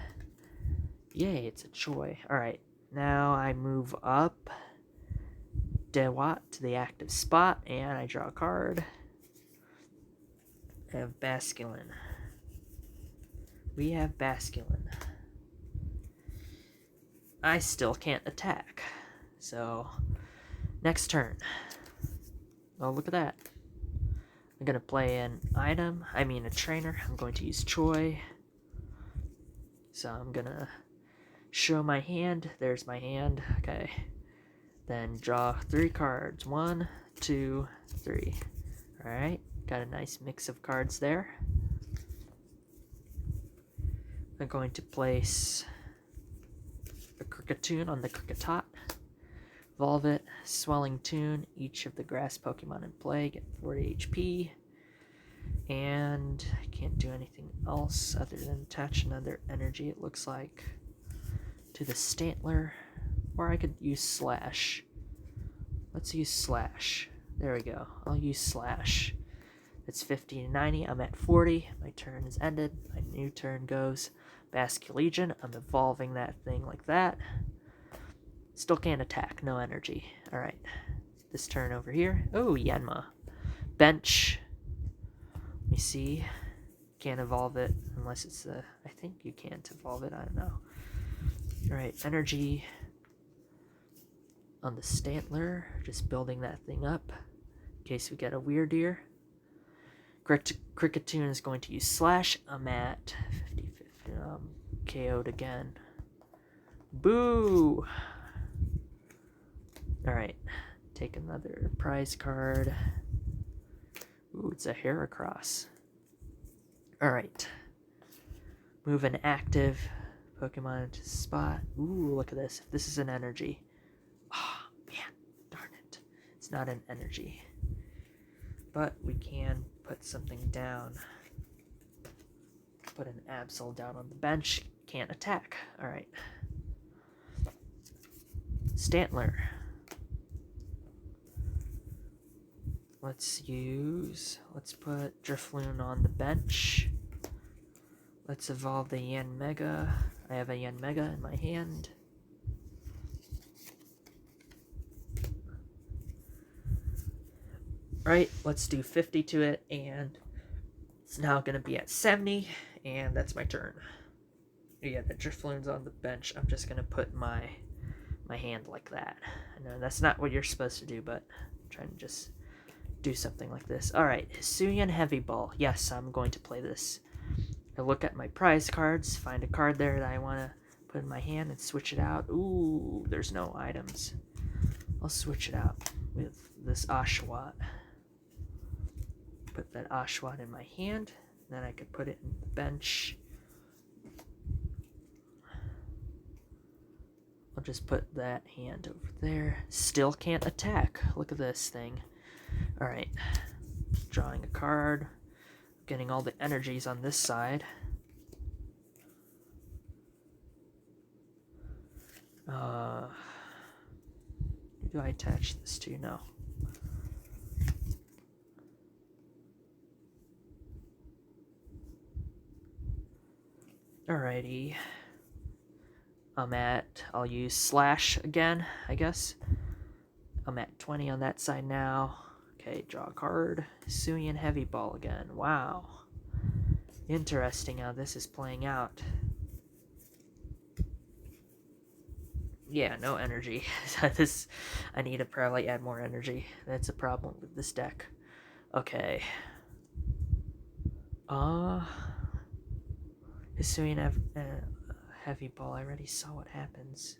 Yay, it's a Choi. Alright, now I move up Dewott to the active spot, and I draw a card. I have Basculin. we have Basculin. I still can't attack. So, next turn. Oh, look at that. I'm going to play a trainer. I'm going to use Troy. So I'm going to show my hand. There's my hand. Okay. Then draw 3 cards. 1, 2, 3. Alright. Got a nice mix of cards there. I'm going to place a Kricketune on the Kricketot. Evolve it. Swelling Tune. Each of the grass Pokemon in play get 40 HP. And I can't do anything else other than attach another energy, it looks like, to the Stantler. Or I could use Slash. Let's use Slash. There we go. I'll use Slash. It's 50 to 90. I'm at 40. My turn is ended. My new turn goes Basculegion. I'm evolving that thing like that. Still can't attack. No energy. Alright. This turn over here. Oh, Yanma. Bench. Let me see. Can't evolve it unless it's the... I think you can't evolve it. I don't know. Alright. Energy on the Stantler. Just building that thing up in case we get a Weirdeer. Kricketune is going to use Slash. I'm at 50, 50. KO'd again. Boo! Alright. Take another prize card. Ooh, it's a Heracross. Alright. Move an active Pokemon into the spot. Ooh, look at this. This is an energy. Oh, man. Darn it. It's not an energy. But we can put something down. Put an Absol down on the bench. Can't attack. Alright. Stantler. Let's put Drifloon on the bench. Let's evolve the Yanmega. I have a Yanmega in my hand. Right, let's do 50 to it, and it's now going to be at 70, and that's my turn. Yeah, the Drifloon's on the bench. I'm just going to put my hand like that. I know that's not what you're supposed to do, but I'm trying to just do something like this. Alright, Hisuian Heavy Ball. Yes, I'm going to play this. I look at my prize cards, find a card there that I want to put in my hand and switch it out. Ooh, there's no items. I'll switch it out with this Oshawott. Put that Oshawott in my hand, then I could put it in the bench. I'll just put that hand over there. Still can't attack. Look at this thing. Alright, drawing a card, getting all the energies on this side. Who do I attach this to? No. Alrighty. I'll use Slash again, I guess. I'm at 20 on that side now. Okay, draw a card. Hisuian Heavy Ball again. Wow. Interesting how this is playing out. Yeah, no energy. I need to probably add more energy. That's a problem with this deck. Okay. Hisuian Heavy Ball. I already saw what happens.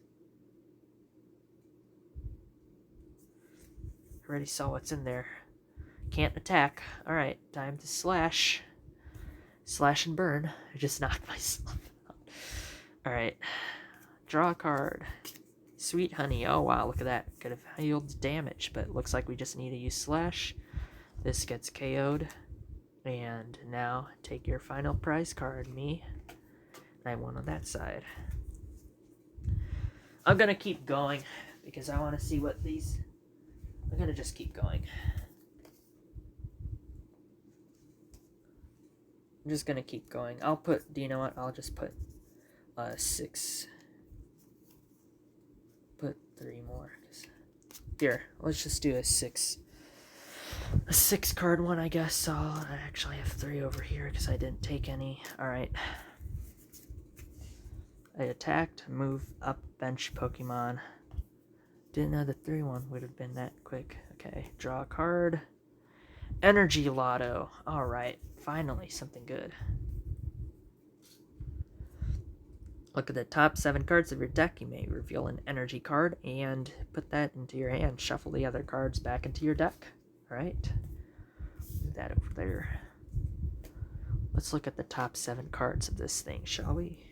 Already saw what's in there. Can't attack. Alright, time to slash. Slash and burn. I just knocked myself out. Alright. Draw a card. Sweet Honey. Oh wow, look at that. Could have healed damage, but it looks like we just need to use Slash. This gets KO'd. And now, take your final prize card, me. I won on that side. I'm gonna keep going, because I want to see what these... I'm gonna just keep going. I'm just gonna keep going. I'll put, do you know what? I'll just put 6. Put 3 more. Here, let's just do a 6 card one, I guess. So I actually have 3 over here because I didn't take any. Alright. I attacked, move up, bench Pokemon. Didn't know the 3-1 would have been that quick. Okay, draw a card. Energy Lotto. Alright, finally something good. Look at the top 7 cards of your deck. You may reveal an energy card and put that into your hand. Shuffle the other cards back into your deck. Alright. Move that over there. Let's look at the top 7 cards of this thing, shall we?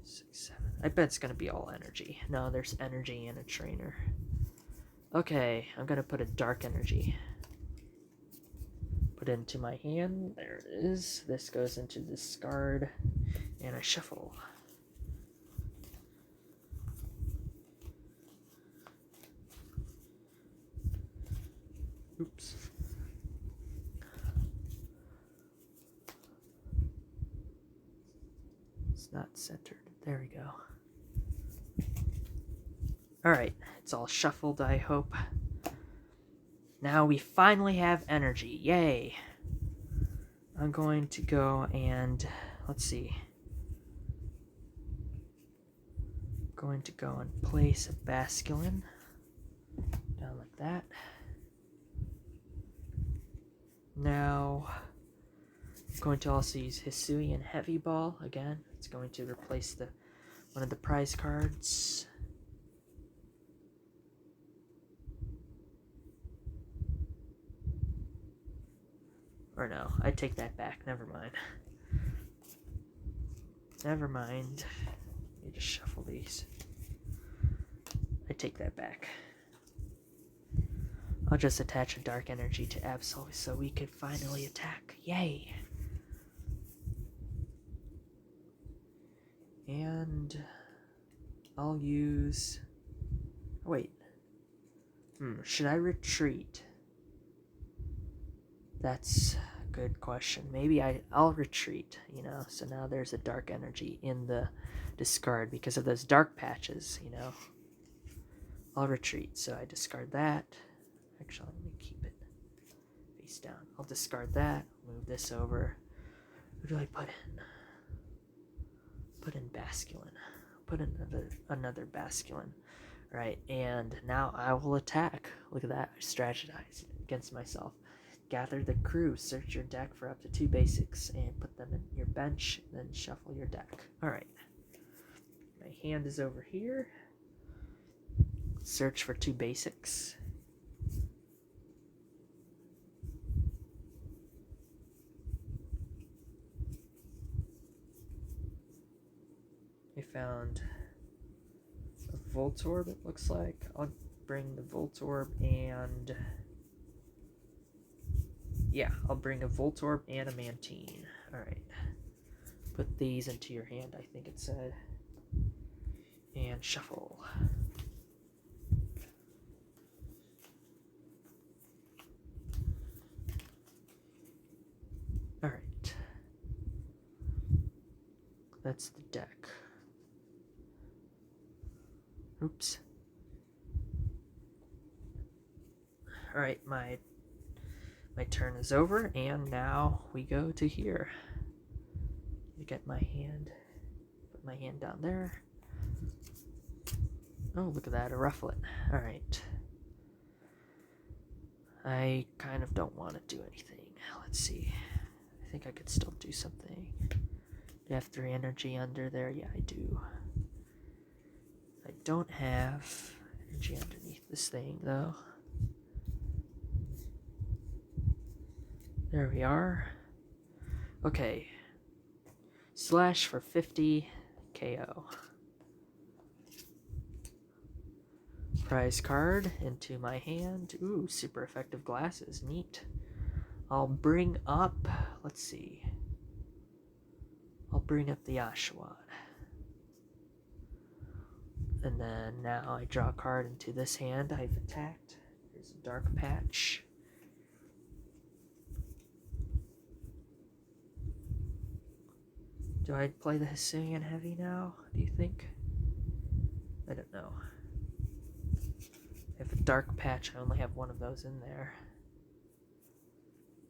6, 7. I bet it's going to be all energy. No, there's energy and a trainer. Okay, I'm going to put a dark energy. Put it into my hand. There it is. This goes into discard. And I shuffle. Oops. It's not centered. There we go. Alright, it's all shuffled, I hope. Now we finally have energy. Yay! I'm going to go and... let's see. I'm going to go and place a Basculin. Down like that. Now... I'm going to also use Hisuian Heavy Ball again. It's going to replace one of the prize cards. Or no, I take that back. Never mind. Never mind. Let me just shuffle these. I take that back. I'll just attach a dark energy to Absol so we could finally attack. Yay! And I'll use... oh, wait. Should I retreat? That's a good question. Maybe I'll retreat, you know. So now there's a dark energy in the discard because of those dark patches, you know. I'll retreat, so I discard that. Actually, let me keep it face down. I'll discard that, move this over. Who do I put in? Put in Basculin. Put in another Basculin. Right, and now I will attack. Look at that, I strategized against myself. Gather the crew, search your deck for up to 2 basics, and put them in your bench, then shuffle your deck. Alright. My hand is over here. Search for 2 basics. I found a Voltorb, it looks like. I'll bring the Voltorb and... yeah, I'll bring a Voltorb and a Mantine. Alright. Put these into your hand, I think it said. And shuffle. Alright. That's the deck. Oops. Alright, my turn is over, and now we go to here. You get my hand, put my hand down there. Oh, look at that, a Rufflet. Alright. I kind of don't want to do anything. Let's see. I think I could still do something. Do I have 3 energy under there? Yeah, I do. I don't have energy underneath this thing, though. There we are. Okay. Slash for 50 KO. Prize card into my hand. Ooh, super effective glasses. Neat. I'll bring up... let's see. I'll bring up the Oshawott. And then now I draw a card into this hand. I've attacked. There's a dark patch. Do I play the Hisuian Heavy now, do you think? I don't know. I have a dark patch. I only have one of those in there.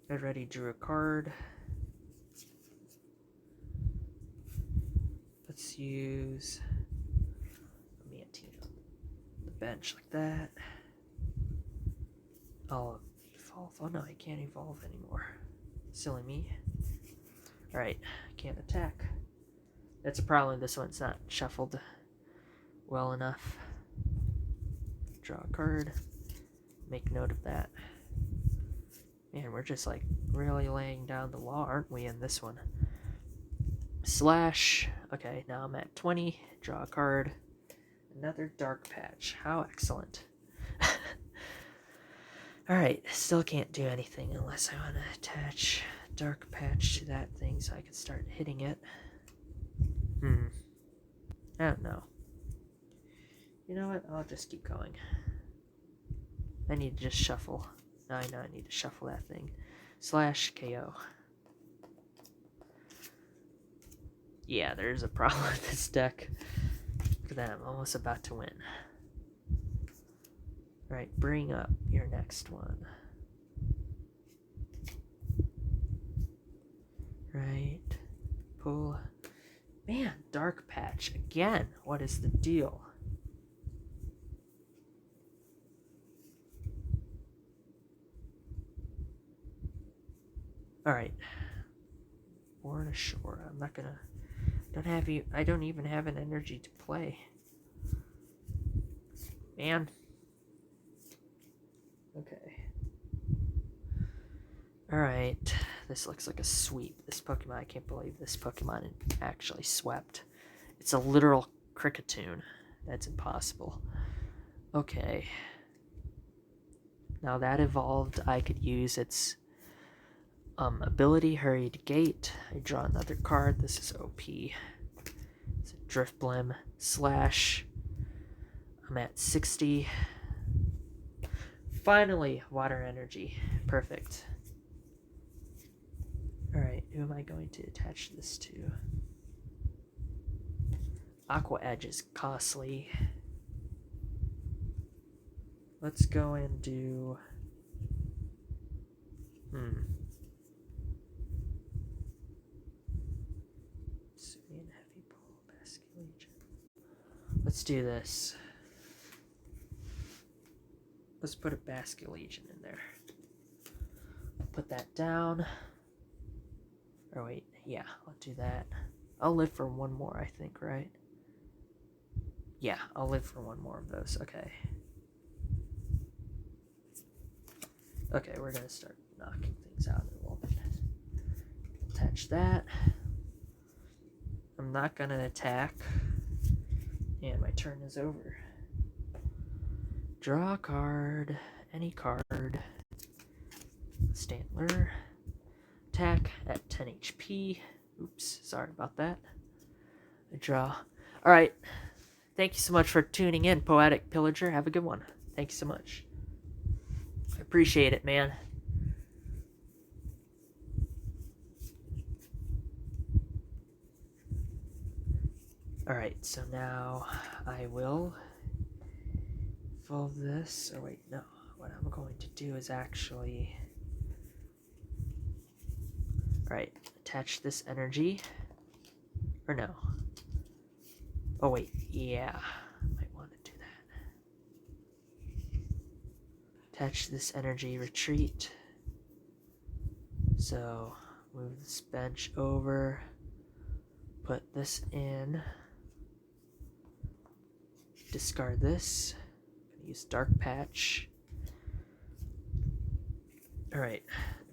I already drew a card. let's use Mantina. The bench like that. I'll evolve. Oh no, I can't evolve anymore. Silly me. Alright, can't attack. That's a problem. This one's not shuffled well enough. Draw a card. Make note of that. Man, we're just like really laying down the law, aren't we, in this one? Slash. Okay, now I'm at 20. Draw a card. Another dark patch. How excellent. Alright, still can't do anything unless I want to attach dark patch to that thing so I can start hitting it. I don't know. You know what? I'll just keep going. I need to just shuffle. I know I need to shuffle that thing. Slash KO. Yeah, there's a problem with this deck. Look at that, I'm almost about to win. Alright, bring up your next one. Right. Pull. Man, dark patch. Again, what is the deal? Alright. Born ashore. I'm not gonna... I don't even have an energy to play. Man. Okay. Alright. This looks like a sweep. This Pokemon, I can't believe this Pokemon actually swept. It's a literal Cricketune. That's impossible. Okay. Now that evolved, I could use its ability, Hurried Gate. I draw another card. This is OP. It's a Driftblim. Slash. I'm at 60. Finally, water energy. Perfect. Alright, who am I going to attach this to? Aqua Edge is costly. Let's go and do... Serene Heavy Pull, Basculation. Let's do this. Let's put a Basculation in there. Put that down. Or wait, yeah, I'll do that. I'll live for one more, I think, right? Yeah, I'll live for one more of those. Okay. Okay, we're gonna start knocking things out in a little bit. Attach that. I'm not gonna attack. And my turn is over. Draw a card. Any card. Stantler. Attack at 10 HP. Oops, sorry about that. I draw. Alright. Thank you so much for tuning in, Poetic Pillager. Have a good one. Thank you so much. I appreciate it, man. Alright, so now I will evolve this. Oh wait, no. What I'm going to do is actually... Alright, attach this energy. Or no. Oh wait, yeah. Might want to do that. Attach this energy, retreat. So, move this bench over. Put this in. Discard this. I'm gonna use Dark Patch. Alright,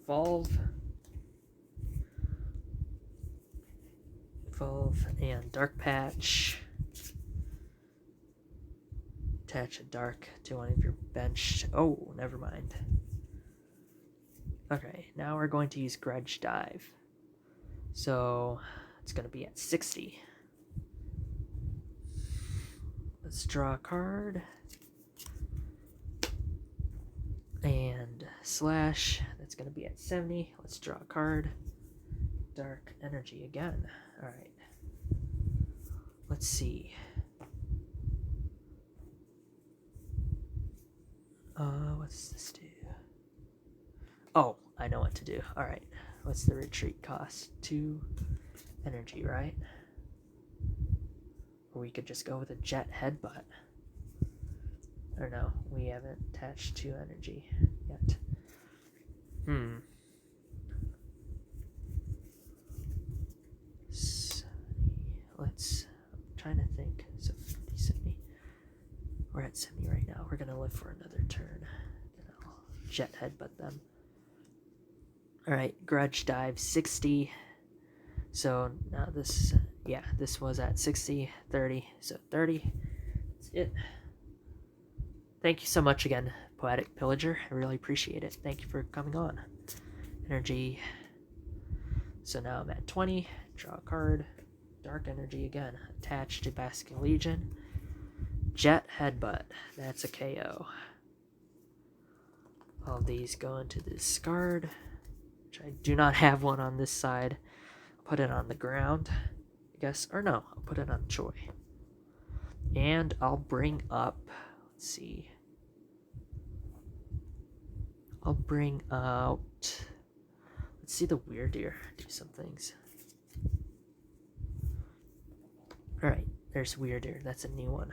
evolve. Evolve and Dark Patch. Attach a dark to one of your bench. Oh, never mind. Okay, now we're going to use Grudge Dive. So it's going to be at 60. Let's draw a card. And slash, that's going to be at 70. Let's draw a card. Dark Energy again. Alright. Let's see. What's this do? Oh, I know what to do. Alright. What's the retreat cost? 2 energy, right? Or we could just go with a Jet Headbutt. Or no, we haven't attached to energy yet. Let's, I'm trying to think. So 50 semi. We're at semi right now. We're gonna live for another turn. And I'll Jet Headbutt them. Alright, Grudge Dive 60. So now this, yeah, this was at 60, 30. So 30. That's it. Thank you so much again, Poetic Pillager. I really appreciate it. Thank you for coming on. Energy. So now I'm at 20. Draw a card. Dark Energy again. Attached to Basking Legion. Jet Headbutt. That's a KO. All of these go into the discard, which I do not have one on this side. I'll put it on the ground, I guess. Or no, I'll put it on Joy. And I'll bring up, let's see. I'll bring out, let's see the Weird Deer do some things. Alright, there's Weird Deer. That's a new one.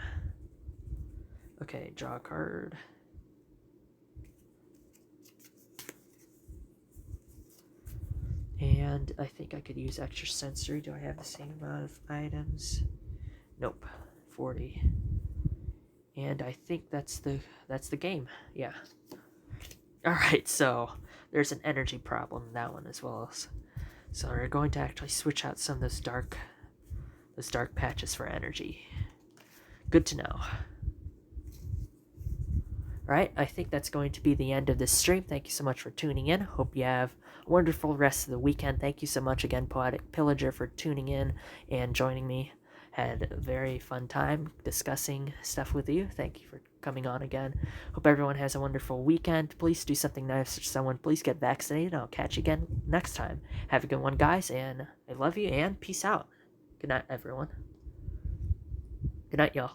Okay, draw a card. And I think I could use extra sensory. Do I have the same amount of items? Nope. 40. And I think that's the game. Yeah. Alright, so there's an energy problem in that one as well. So we're going to actually switch out some of those dark patches for energy. Good to know. Alright, I think that's going to be the end of this stream. Thank you so much for tuning in. Hope you have a wonderful rest of the weekend. Thank you so much again, Poetic Pillager, for tuning in and joining me. Had a very fun time discussing stuff with you. Thank you for coming on again. Hope everyone has a wonderful weekend. Please do something nice for someone. Please get vaccinated. I'll catch you again next time. Have a good one, guys, and I love you, and peace out. Good night, everyone. Good night, y'all.